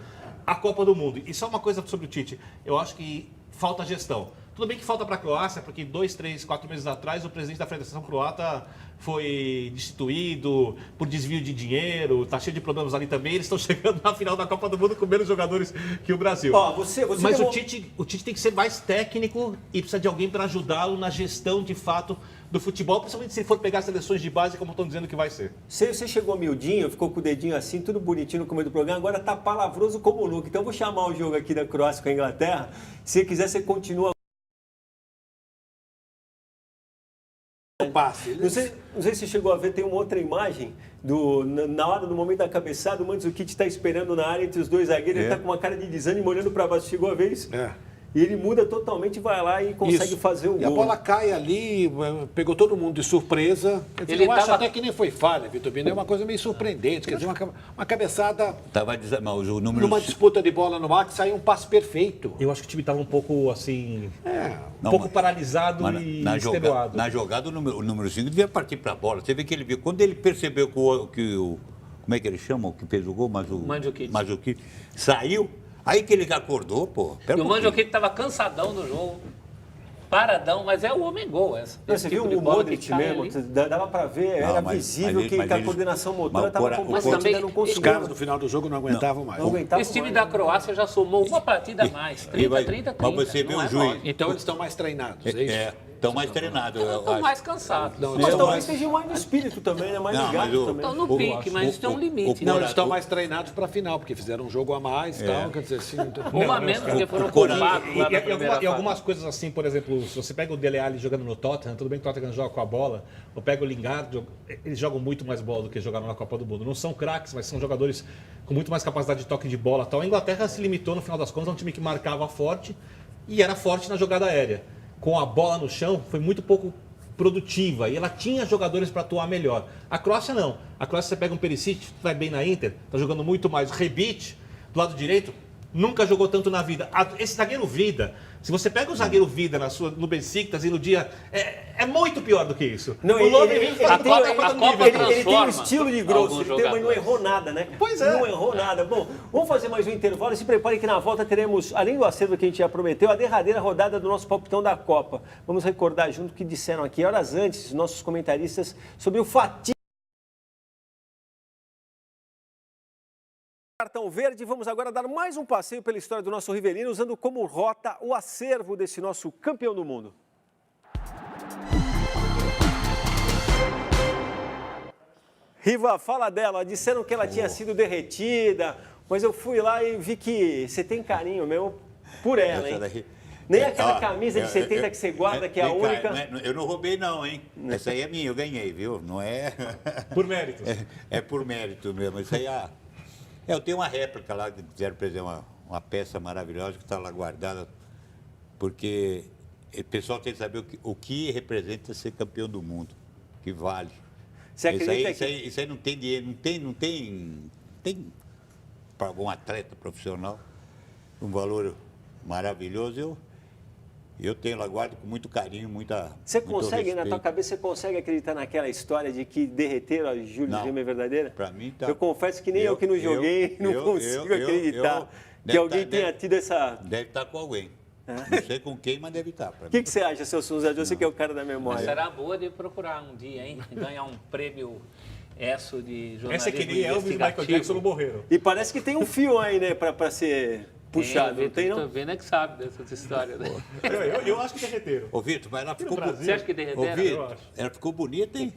a Copa do Mundo. E só uma coisa sobre o Tite, eu acho que falta gestão. Tudo bem que falta para a Croácia, porque 2, 3, 4 meses atrás o presidente da Federação Croata foi destituído por desvio de dinheiro, tá cheio de problemas ali também. Eles estão chegando na final da Copa do Mundo com menos jogadores que o Brasil. Mas o Tite tem que ser mais técnico e precisa de alguém para ajudá-lo na gestão de fato do futebol, principalmente se ele for pegar seleções de base, como estão dizendo que vai ser. Você chegou miudinho, ficou com o dedinho assim, tudo bonitinho no começo do programa, agora tá palavroso como nunca. Então eu vou chamar o jogo aqui da Croácia com a Inglaterra. Se você quiser, você continua. Passe. Não sei se você chegou a ver, tem uma outra imagem na hora do momento da cabeçada, o Mandzukic está esperando na área entre os dois zagueiros, ele está com uma cara de desânimo olhando para baixo. Chegou a ver isso? E ele muda totalmente, vai lá e consegue fazer o gol. E a bola cai ali, pegou todo mundo de surpresa. Dizer, eu acho até que nem foi falha, Vitor Bino. É uma coisa meio surpreendente. Quer dizer, uma cabeçada numa disputa de bola no ar que saiu um passe perfeito. Eu acho que o time estava um pouco assim. Um pouco paralisado e extenuado. Na jogada, o número 5 devia partir para a bola. Você vê que ele viu. Quando ele percebeu que o. Como é que ele chama? O que fez o gol? Mandzukic saiu. Aí que ele acordou, pô. E o Mandzukic estava cansadão no jogo, paradão, mas é o homem-gol. Você viu o Modric mesmo? Dava para ver, era visível que a coordenação motora estava comprometida, não conseguia. Os caras no final do jogo não aguentavam mais. Esse time da Croácia já somou uma partida a mais, 30-30-30. Mas você vê o juiz. Então eles estão mais treinados, é isso? Estão mais treinados. Estão mais cansados. Mas talvez estejam mais no espírito também, né? Mais ligados também. Estão no pique, mas isso tem um limite. Não, eles estão mais treinados para a final, porque fizeram um jogo a mais e tal. Quer dizer, assim. Um a menos, porque foram poupados. E algumas coisas assim, por exemplo, se você pega o Dele Alli jogando no Tottenham, tudo bem que o Tottenham joga com a bola, ou pega o Lingard, eles jogam muito mais bola do que jogaram na Copa do Mundo. Não são craques, mas são jogadores com muito mais capacidade de toque de bola. Tal. A Inglaterra se limitou, no final das contas, a um time que marcava forte e era forte na jogada aérea. Com a bola no chão, foi muito pouco produtiva e ela tinha jogadores para atuar melhor. A Croácia não. A Croácia, você pega um Perisic, vai bem na Inter, está jogando muito mais. Rebic, do lado direito, nunca jogou tanto na vida. Esse zagueiro Vida, se você pega o zagueiro Vida no Besiktas e no dia, é muito pior do que isso. Não, ele tem um estilo de grosso, mas não errou nada, né? Pois é. Não errou nada. Bom, vamos fazer mais um intervalo. Se prepare que na volta teremos, além do acervo que a gente já prometeu, a derradeira rodada do nosso palpitão da Copa. Vamos recordar junto o que disseram aqui horas antes os nossos comentaristas sobre o fatídico Cartão Verde. Vamos agora dar mais um passeio pela história do nosso Rivelino, usando como rota o acervo desse nosso campeão do mundo. Riva, fala dela. Disseram que ela tinha sido derretida, mas eu fui lá e vi que você tem carinho meu por ela, hein? Nem aquela camisa de 70 que você guarda, que é a única. Eu não roubei não, hein? Essa aí é minha, eu ganhei, viu? Não é... Por mérito. É por mérito mesmo. Isso aí eu tenho uma réplica lá, que fizeram, por exemplo, uma peça maravilhosa que está lá guardada, porque o pessoal tem que saber o que representa ser campeão do mundo, que vale. Você acredita isso aí não tem dinheiro, não tem para algum atleta profissional um valor maravilhoso. Eu tenho lá, guardo com muito carinho, Você consegue, na tua cabeça, você consegue acreditar naquela história de que derreteram a Júlio Gema é verdadeira? Para mim tá. Eu confesso que nem eu que não joguei, não consigo acreditar que alguém tenha tido essa... Deve estar com alguém. Não sei com quem, mas deve estar. O que você acha, seu Souza? Você que é o cara da memória. Mas será boa de procurar um dia, hein? Ganhar um prêmio ESSO de jornalismo investigativo. Essa é que nem Elvis e Michael Jackson não morreram. E parece que tem um fio aí, né, para ser... puxado, não tem não? Estou vendo que sabe dessas histórias. Né? Eu acho que derreteram. Ô, Vitor, mas ela ficou bonita. Você acha que derreteram? Ô, Vitor, ela ficou bonita, hein?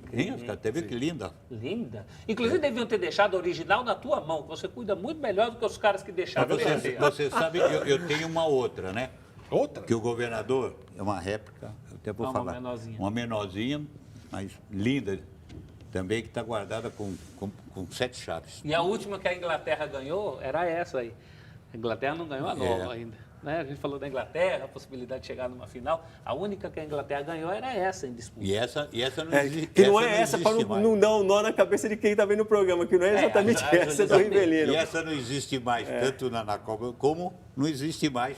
Até ver que linda. Linda. Inclusive, deviam ter deixado a original na tua mão. Você cuida muito melhor do que os caras que deixaram. Você sabe, eu tenho uma outra, né? Outra? Que o governador, é uma réplica, eu até vou falar. Uma menorzinha. Uma menorzinha, mas linda. Também que está guardada com 7 chaves. E a última que a Inglaterra ganhou era essa aí. A Inglaterra não ganhou a nova É. ainda. Né? A gente falou da Inglaterra, a possibilidade de chegar numa final. A única que a Inglaterra ganhou era essa em disputa. E essa não É, existe. que não é essa para existe mais. não dar um nó na cabeça de quem está vendo o programa, que não é exatamente a essa do Juliana- Rivelino. E essa não existe mais, tanto na Copa como não existe mais.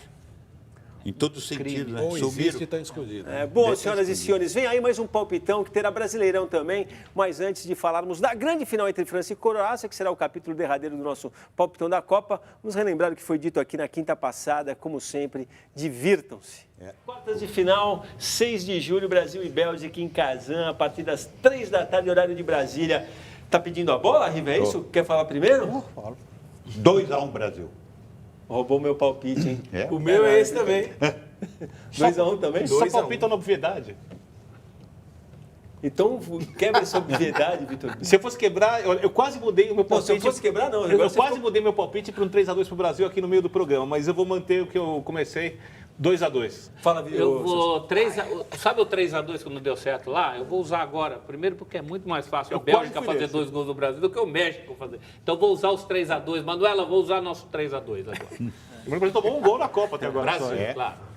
Em todo sentido, né? Ou Sumiram. existe e está escondido. É, bom, senhoras e senhores, vem aí mais um palpitão que terá Brasileirão também. Mas antes de falarmos da grande final entre França e Croácia, que será o capítulo derradeiro do nosso palpitão da Copa, vamos relembrar o que foi dito aqui na quinta passada. Como sempre, divirtam-se. Quartas de final, 6 de julho, Brasil e Bélgica em Kazan, a partir das 3 da tarde, horário de Brasília. Tá pedindo a bola, Riva? É isso? Quer falar primeiro? 2-1 Brasil. Roubou meu palpite, hein? É? O meu é esse também. 2-1 também? Só palpita na obviedade. Então, quebra essa obviedade, Vitor. Se eu fosse quebrar, eu quase mudei o meu Não, palpite. se eu fosse quebrar, não. Eu Agora você quase mudei meu palpite para um 3-2 pro Brasil aqui no meio do programa, mas eu vou manter o que eu comecei, 2-2. Fala, Vitor. Eu vou sabe o 3-2 que não deu certo lá? Eu vou usar agora. Primeiro porque é muito mais fácil a Eu Bélgica quase fui fazer desse. 2 gols no Brasil do que o México fazer. Então vou usar os 3-2. Manuela, vou usar nosso 3-2 agora. O Brasil tomou um gol na Copa até agora. Brasil, só. É. claro.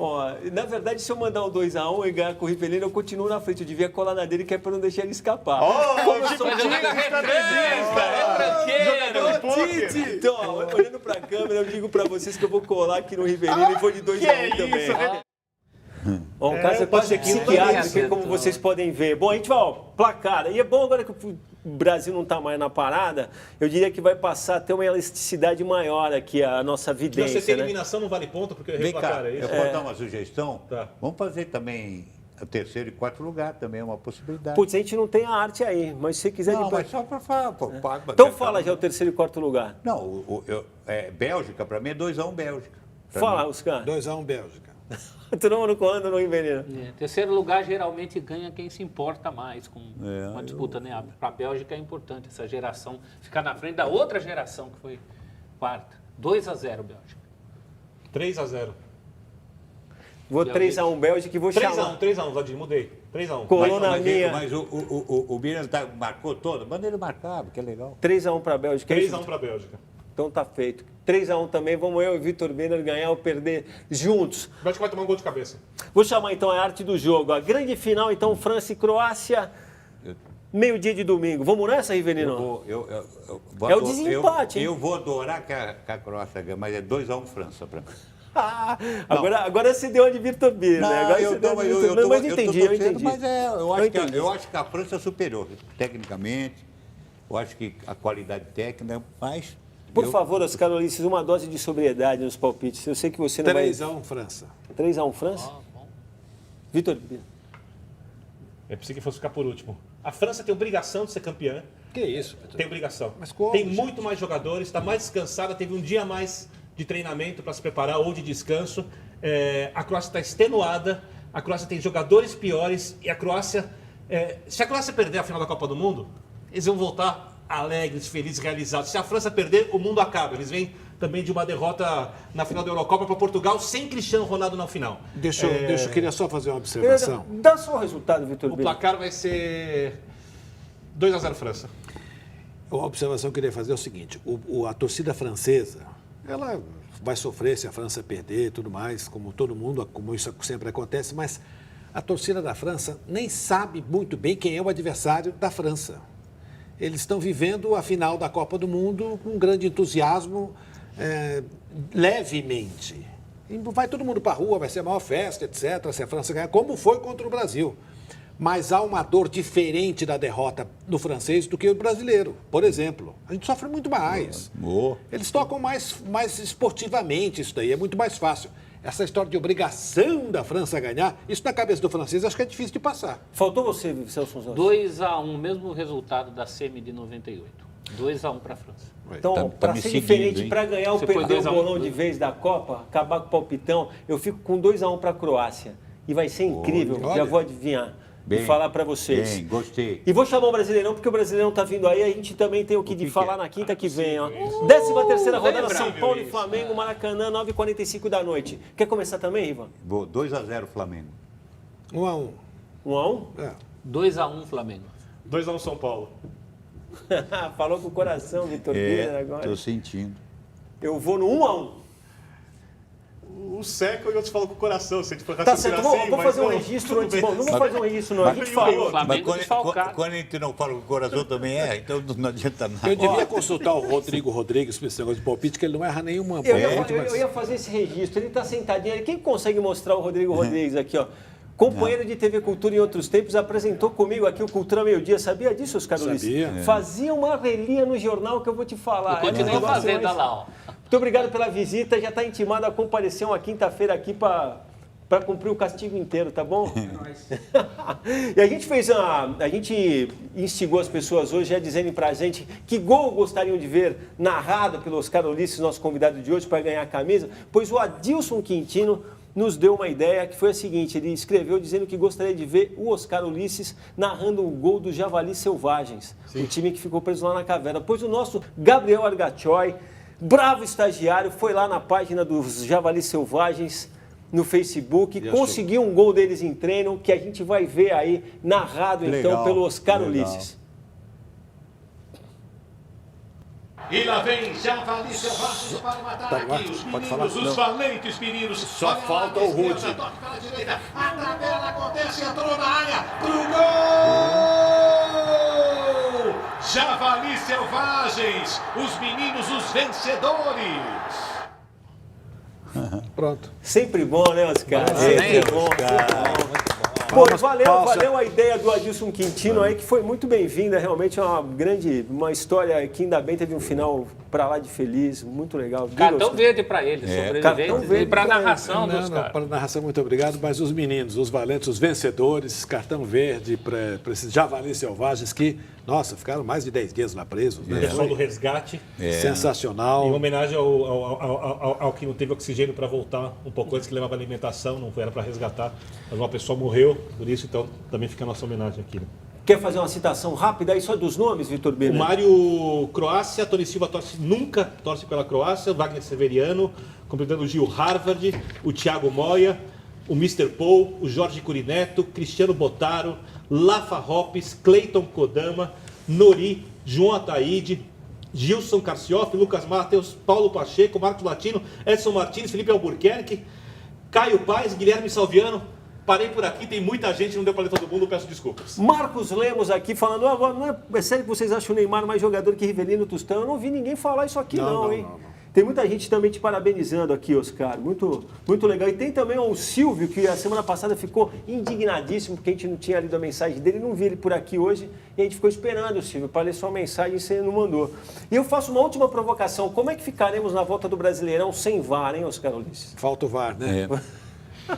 Ó, na verdade, se eu mandar um 2-1 e ganhar com o Rivelino, eu continuo na frente. Eu devia colar na dele, que é pra não deixar ele escapar. Como Vai jogar na retrevista, é franqueiro. Tite! Então, ó, olhando pra câmera, eu digo pra vocês que eu vou colar aqui no Rivelino e vou de 2-1 também. Ó, um caso é quase psiquiátrico, como vocês podem ver. Bom, a gente vai, ó, placar. E é bom agora que o Brasil não está mais na parada, eu diria que vai passar a ter uma elasticidade maior aqui, a nossa Se vidência, você tem né? eliminação, não vale ponto, porque eu errei Vem o placar, cá, é eu isso? posso dar uma sugestão? Tá. Vamos fazer também o 3º e 4º lugar, também é uma possibilidade. Putz, a gente não tem a arte aí, mas se você quiser... não, depois... mas só para falar. Então fala já o 3º e 4º lugar. Não, Bélgica, para mim é 2-1 Bélgica. Pra Fala, mim. Oscar. 2-1 Bélgica. Tu não colando no Rivelino. Terceiro lugar geralmente ganha quem se importa mais com a disputa, né? Para a Bélgica é importante essa geração ficar na frente da outra geração que foi quarta. 2-0 Bélgica. 3-0. Vou 3-1 Bélgica e vou chamar. 3-1, Valdir, mudei. 3-1. Colou na minha. Mas o Miriam marcou toda, manda ele marcar, que é legal. 3-1 para a Bélgica. é isso? 3-1 para a Bélgica. Então tá feito. 3-1 também, vamos eu e o Vitor Benner ganhar ou perder juntos. A Bélgica vai tomar um gol de cabeça. Vou chamar então a arte do jogo. A grande final, então, França e Croácia, meio-dia de domingo. Vamos nessa, Rivelino? É o desempate, hein? Eu vou adorar que a Croácia ganhe, mas é 2-1 França para mim. Agora você deu a de Vitor Benner, né? Agora você deu a de Vitor Benner, mas entendi, eu entendi. Mas eu acho que a França é superior, tecnicamente. Eu acho que a qualidade técnica, mas... Por favor, Oscar Ulisses, uma dose de sobriedade nos palpites. Eu sei que você não 3-1 França. 3-1 França? Vitor Benner. Eu pensei que fosse ficar por último. A França tem obrigação de ser campeã. Que isso, Vitor? Tem obrigação. Mas como, tem gente? muito mais jogadores, está mais descansada, teve um dia a mais de treinamento para se preparar ou de descanso. A Croácia está extenuada, a Croácia tem jogadores piores e a Croácia... se a Croácia perder a final da Copa do Mundo, eles vão voltar alegres, felizes, realizados. Se a França perder, o mundo acaba. Eles vêm também de uma derrota na final da Eurocopa para Portugal, sem Cristiano Ronaldo na final. Eu queria só fazer uma observação. Dá só o resultado, Vitor O Benner. placar vai ser 2-0 França. Uma observação que eu queria fazer é o seguinte: a torcida francesa, ela vai sofrer se a França perder e tudo mais, como todo mundo, como isso sempre acontece, mas a torcida da França nem sabe muito bem quem é o adversário da França. Eles estão vivendo a final da Copa do Mundo com um grande entusiasmo, levemente. E vai todo mundo para a rua, vai ser a maior festa, etc., se a França ganhar, como foi contra o Brasil. Mas há uma dor diferente da derrota do francês do que o brasileiro. Por exemplo, a gente sofre muito mais. Eles tocam mais esportivamente isso daí, é muito mais fácil. Essa história de obrigação da França ganhar, isso na cabeça do francês acho que é difícil de passar. Faltou você, Celso Zonzo? 2-1, mesmo resultado da semi de 98. 2-1 para a França. Então, Tá para me ser seguindo, diferente, hein? para ganhar ou Você põe perder o 2-1. bolão de vez da Copa, acabar com o palpitão, eu fico com 2-1 para a Croácia. E vai ser incrível, Olha. já vou adivinhar e falar para vocês. Bem, gostei. E vou chamar o Brasileirão, porque o Brasileirão tá vindo aí, a gente também tem o que falar na quinta que vem, ó. 13ª rodada, São Paulo e Flamengo, Maracanã, 9h45 da noite. Quer começar também, Ivan? Vou 2-0 Flamengo. 1-1. 1-1? É. 2-1 Flamengo. 2-1 São Paulo. Falou com o coração, Vitor Birner, agora. Estou sentindo. Eu vou no 1-1. O Seco e outros falam com o coração. Se a gente for Tá certo, raciocinar assim, vou mas fazer um não, registro tudo antes. bem. Bom, não vou fazer um registro, não. A gente falou. Mas desfalcado. quando a gente não fala com o coração também então não adianta nada. Eu devia consultar o Rodrigo Rodrigues para esse negócio de palpite, que ele não erra nenhuma palpite. Eu ia fazer esse registro. Ele está sentadinho ali. Quem consegue mostrar o Rodrigo Rodrigues aqui, ó? Companheiro de TV Cultura em outros tempos, apresentou comigo aqui o Cultura Meio Dia. Sabia disso, Oscar Ulisses? Sabia. Fazia uma relia no jornal que eu vou te falar. Continua fazendo, olha lá, ó. Muito obrigado pela visita. Já está intimado a comparecer uma quinta-feira aqui para cumprir o castigo inteiro, tá bom? É nóis. E a gente instigou as pessoas hoje já dizendo pra gente que gol gostariam de ver narrado pelo Oscar Ulisses, nosso convidado de hoje, para ganhar a camisa, pois o Adilson Quintino nos deu uma ideia que foi a seguinte: ele escreveu dizendo que gostaria de ver o Oscar Ulisses narrando o gol do Javalis Selvagens, o time que ficou preso lá na caverna. Pois o nosso Gabriel Argachoy, bravo estagiário, foi lá na página dos Javalis Selvagens no Facebook, conseguiu um gol deles em treino, que a gente vai ver aí narrado então pelo Oscar Ulisses. E lá vem Javalis Selvagens para matar aqui os meninos, os valentes meninos. Só falta o Rude. Toque pela direita, a tabela acontece, entrou na área, pro gol! Javalis Selvagens, os meninos, os vencedores. Pronto. Sempre bom, né, Oscar? Sempre bom. Pô, valeu a ideia do Adilson Quintino aí, que foi muito bem-vinda, realmente é uma história que ainda bem teve um final pra lá de feliz, muito legal. Cartão verde pra ele, Cartão verde e pra pra narração dos caras. Para a narração, muito obrigado, mas os meninos, os valentes, os vencedores, cartão verde para esses Javalis Selvagens que, nossa, ficaram mais de 10 dias lá presos. O Né? pessoal do resgate. Sensacional. Em homenagem ao que não teve oxigênio para voltar um pouco antes, que levava alimentação, não era para resgatar. Mas uma pessoa morreu por isso, então também fica a nossa homenagem aqui. Né? Quer fazer uma citação rápida aí só dos nomes, Vitor O Birner? Mário Croácia, Tony Silva nunca torce pela Croácia, Wagner Severiano, completando o Gil Harvard, o Thiago Moya, o Mr. Paul, o Jorge Curineto, Cristiano Botaro, Lafa Hopes, Cleiton Kodama, Nori, João Ataíde, Gilson Carcioff, Lucas Matheus, Paulo Pacheco, Marcos Latino, Edson Martins, Felipe Albuquerque, Caio Paes, Guilherme Salviano. Parei por aqui, tem muita gente, não deu para ler todo mundo, peço desculpas. Marcos Lemos aqui falando, não é sério que vocês acham o Neymar mais jogador que Rivelino Tostão? Eu não vi ninguém falar isso aqui não, hein? Não. Tem muita gente também te parabenizando aqui, Oscar. Muito, muito legal. E tem também o Silvio, que a semana passada ficou indignadíssimo, porque a gente não tinha lido a mensagem dele, não vi ele por aqui hoje, e a gente ficou esperando, Silvio, para ler sua mensagem e você não mandou. E eu faço uma última provocação. Como é que ficaremos na volta do Brasileirão sem VAR, hein, Oscar Ulisses? Falta o VAR, né?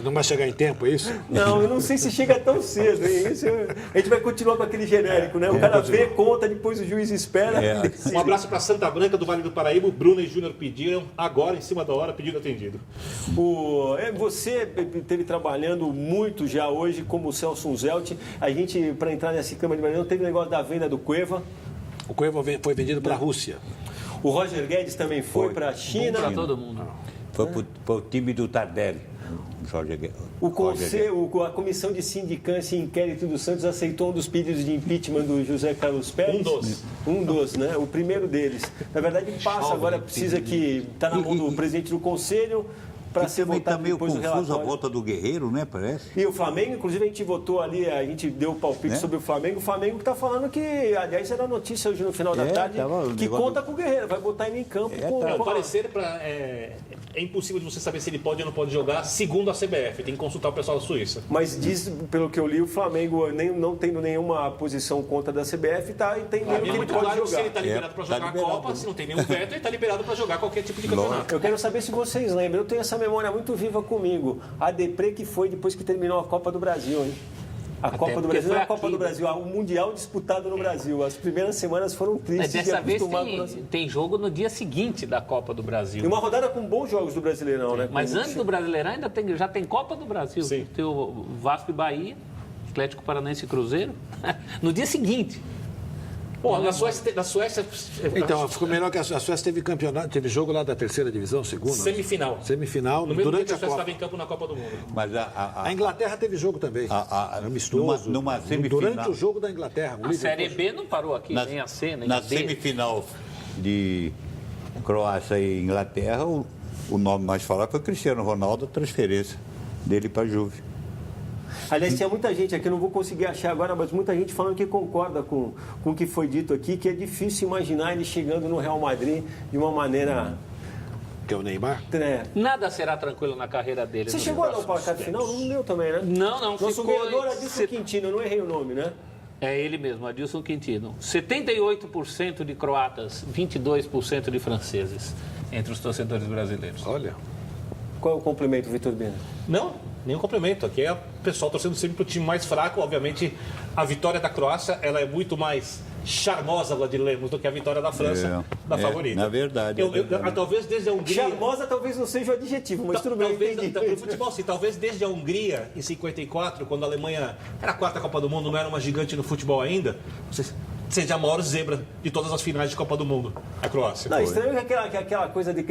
Não vai chegar em tempo, é isso? Não, eu não sei se chega tão cedo. Isso, a gente vai continuar com aquele genérico, né? O cara vê, conta, depois o juiz espera. Um abraço para Santa Branca do Vale do Paraíba. O Bruno e Júnior pediram, agora, em cima da hora, pedido atendido. Você esteve trabalhando muito já hoje como o Celso Zelt. A gente, para entrar nesse clima de Brasileirão, teve o negócio da venda do Cueva. O Cueva foi vendido para a Rússia. O Roger Guedes também foi para a China. Para todo mundo. Foi para o time do Tardelli. A Comissão de Sindicância e Inquérito do Santos aceitou um dos pedidos de impeachment do José Carlos Pérez. Um dos, né? O primeiro deles. Na verdade, passa agora, precisa que está na mão do presidente do Conselho para ser votado depois do relatório. Confuso a volta do Guerreiro, né, parece? E o Flamengo, inclusive a gente votou ali, a gente deu o palpite sobre o Flamengo. O Flamengo está falando que, aliás, era notícia hoje no final da tarde, que conta com o Guerreiro, vai botar ele em campo. O parecer é impossível de você saber se ele pode ou não pode jogar, segundo a CBF. Tem que consultar o pessoal da Suíça. Mas diz, pelo que eu li, o Flamengo, não tendo nenhuma posição contra da CBF, tá entendendo que ele pode jogar. Se ele está liberado para jogar a Copa, se não tem nenhum veto, ele está liberado para jogar qualquer tipo de campeonato. Eu quero saber se vocês lembram, eu tenho essa memória muito viva comigo. A deprê que foi depois que terminou a Copa do Brasil, hein? A Copa do Brasil não é a Copa do Brasil, o Mundial disputado no Brasil. As primeiras semanas foram tristes. Mas dessa vez tem jogo no dia seguinte da Copa do Brasil. E uma rodada com bons jogos do Brasileirão, né? Mas antes do Brasileirão já tem Copa do Brasil. Sim. Tem o Vasco e Bahia, Atlético Paranaense e Cruzeiro. No dia seguinte. Pô, na Suécia... Então, ficou melhor que a Suécia teve campeonato, teve jogo lá da terceira divisão, segunda? Semifinal. No mesmo durante dia que a Suécia Copa. estava em campo na Copa do Mundo. Mas a Inglaterra teve jogo também, amistoso. Numa semifinal, durante o jogo da Inglaterra. A Série B não parou aqui, nem a C, nem a D. Na semifinal de Croácia e Inglaterra, o nome mais falado foi Cristiano Ronaldo, a transferência dele para a Juve. Aliás, tinha muita gente aqui, eu não vou conseguir achar agora, mas muita gente falando que concorda com o que foi dito aqui, que é difícil imaginar ele chegando no Real Madrid de uma maneira... Que é o Neymar? Nada será tranquilo na carreira dele. Você chegou a dar o placar final? Não deu também, né? Não. Nosso ganhador é Adilson Quintino, eu não errei o nome, né? É ele mesmo, Adilson Quintino. 78% de croatas, 22% de franceses entre os torcedores brasileiros. Olha. Qual é o complemento, Vitor Bina? Não, nenhum complemento. Aqui é o pessoal torcendo sempre para o time mais fraco. Obviamente, a vitória da Croácia ela é muito mais charmosa, Vladimir Lemos, do que a vitória da França, da favorita. Na verdade. Talvez desde a Hungria... Charmosa talvez não seja o adjetivo, mas tudo bem, entendi. No futebol, sim. Talvez desde a Hungria, em 54, quando a Alemanha era a quarta Copa do Mundo, não era uma gigante no futebol ainda, seja a maior zebra de todas as finais de Copa do Mundo, a Croácia. Não, estranho que aquela coisa do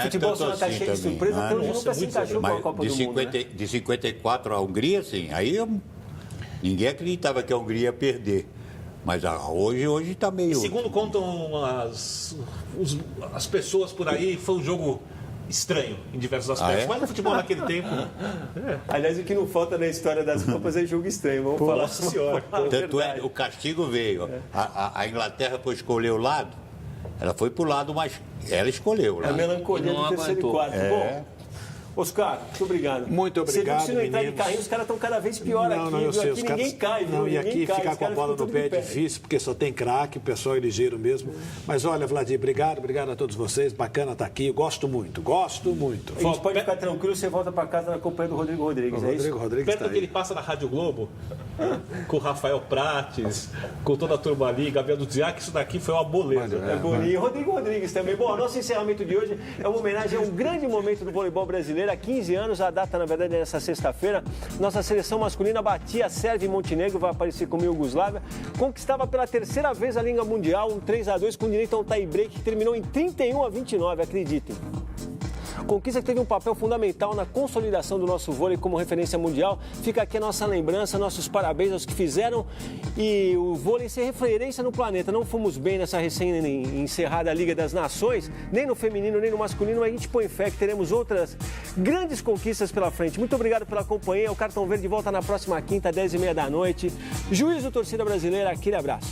futebol só na caixinha de surpresa, até hoje nunca se encaixou com a Copa do Mundo. De 54 a Hungria, sim. Aí ninguém acreditava que a Hungria ia perder. Mas hoje está meio... Segundo contam as pessoas por aí, foi um jogo estranho em diversos aspectos. Mas no futebol naquele tempo... Aliás, o que não falta na história das Copas é jogo estranho, vamos falar. Nossa Senhora. Tanto é, o castigo veio. A Inglaterra foi escolher o lado, ela foi para o lado, mas ela escolheu. A melancolia do terceiro e quarto. Bom, Oscar, muito obrigado. Muito obrigado, se não entrar de carrinho, os caras estão cada vez pior aqui. Não, eu sei, aqui ninguém cai, viu? Não, e aqui ficar com a bola no pé é difícil, porque só tem craque, o pessoal é ligeiro mesmo. Mas olha, Vladir, obrigado a todos vocês. Bacana estar aqui. Gosto muito. A gente pode ficar tranquilo, você volta para casa na companhia do Rodrigo Rodrigues, é isso? Perto que ele passa na Rádio Globo, com o Rafael Prates, com toda a turma ali, Gabriel Duziak, isso daqui foi uma boleza. E Rodrigo Rodrigues também. Bom, nosso encerramento de hoje é uma homenagem a um grande momento do voleibol brasileiro. Há 15 anos, a data, na verdade, é nessa sexta-feira. Nossa seleção masculina batia a Sérvia e Montenegro, vai aparecer como Iugoslávia. Conquistava pela terceira vez a Liga Mundial, um 3-2 com direito a um tie-break que terminou em 31-29, acreditem. Conquista que teve um papel fundamental na consolidação do nosso vôlei como referência mundial. Fica aqui a nossa lembrança, nossos parabéns aos que fizeram e o vôlei ser referência no planeta. Não fomos bem nessa recém-encerrada Liga das Nações, nem no feminino, nem no masculino, mas a gente põe fé que teremos outras grandes conquistas pela frente. Muito obrigado pela companhia. O Cartão Verde volta na próxima quinta, 10h30 da noite. Juízo, torcida brasileira, aquele abraço.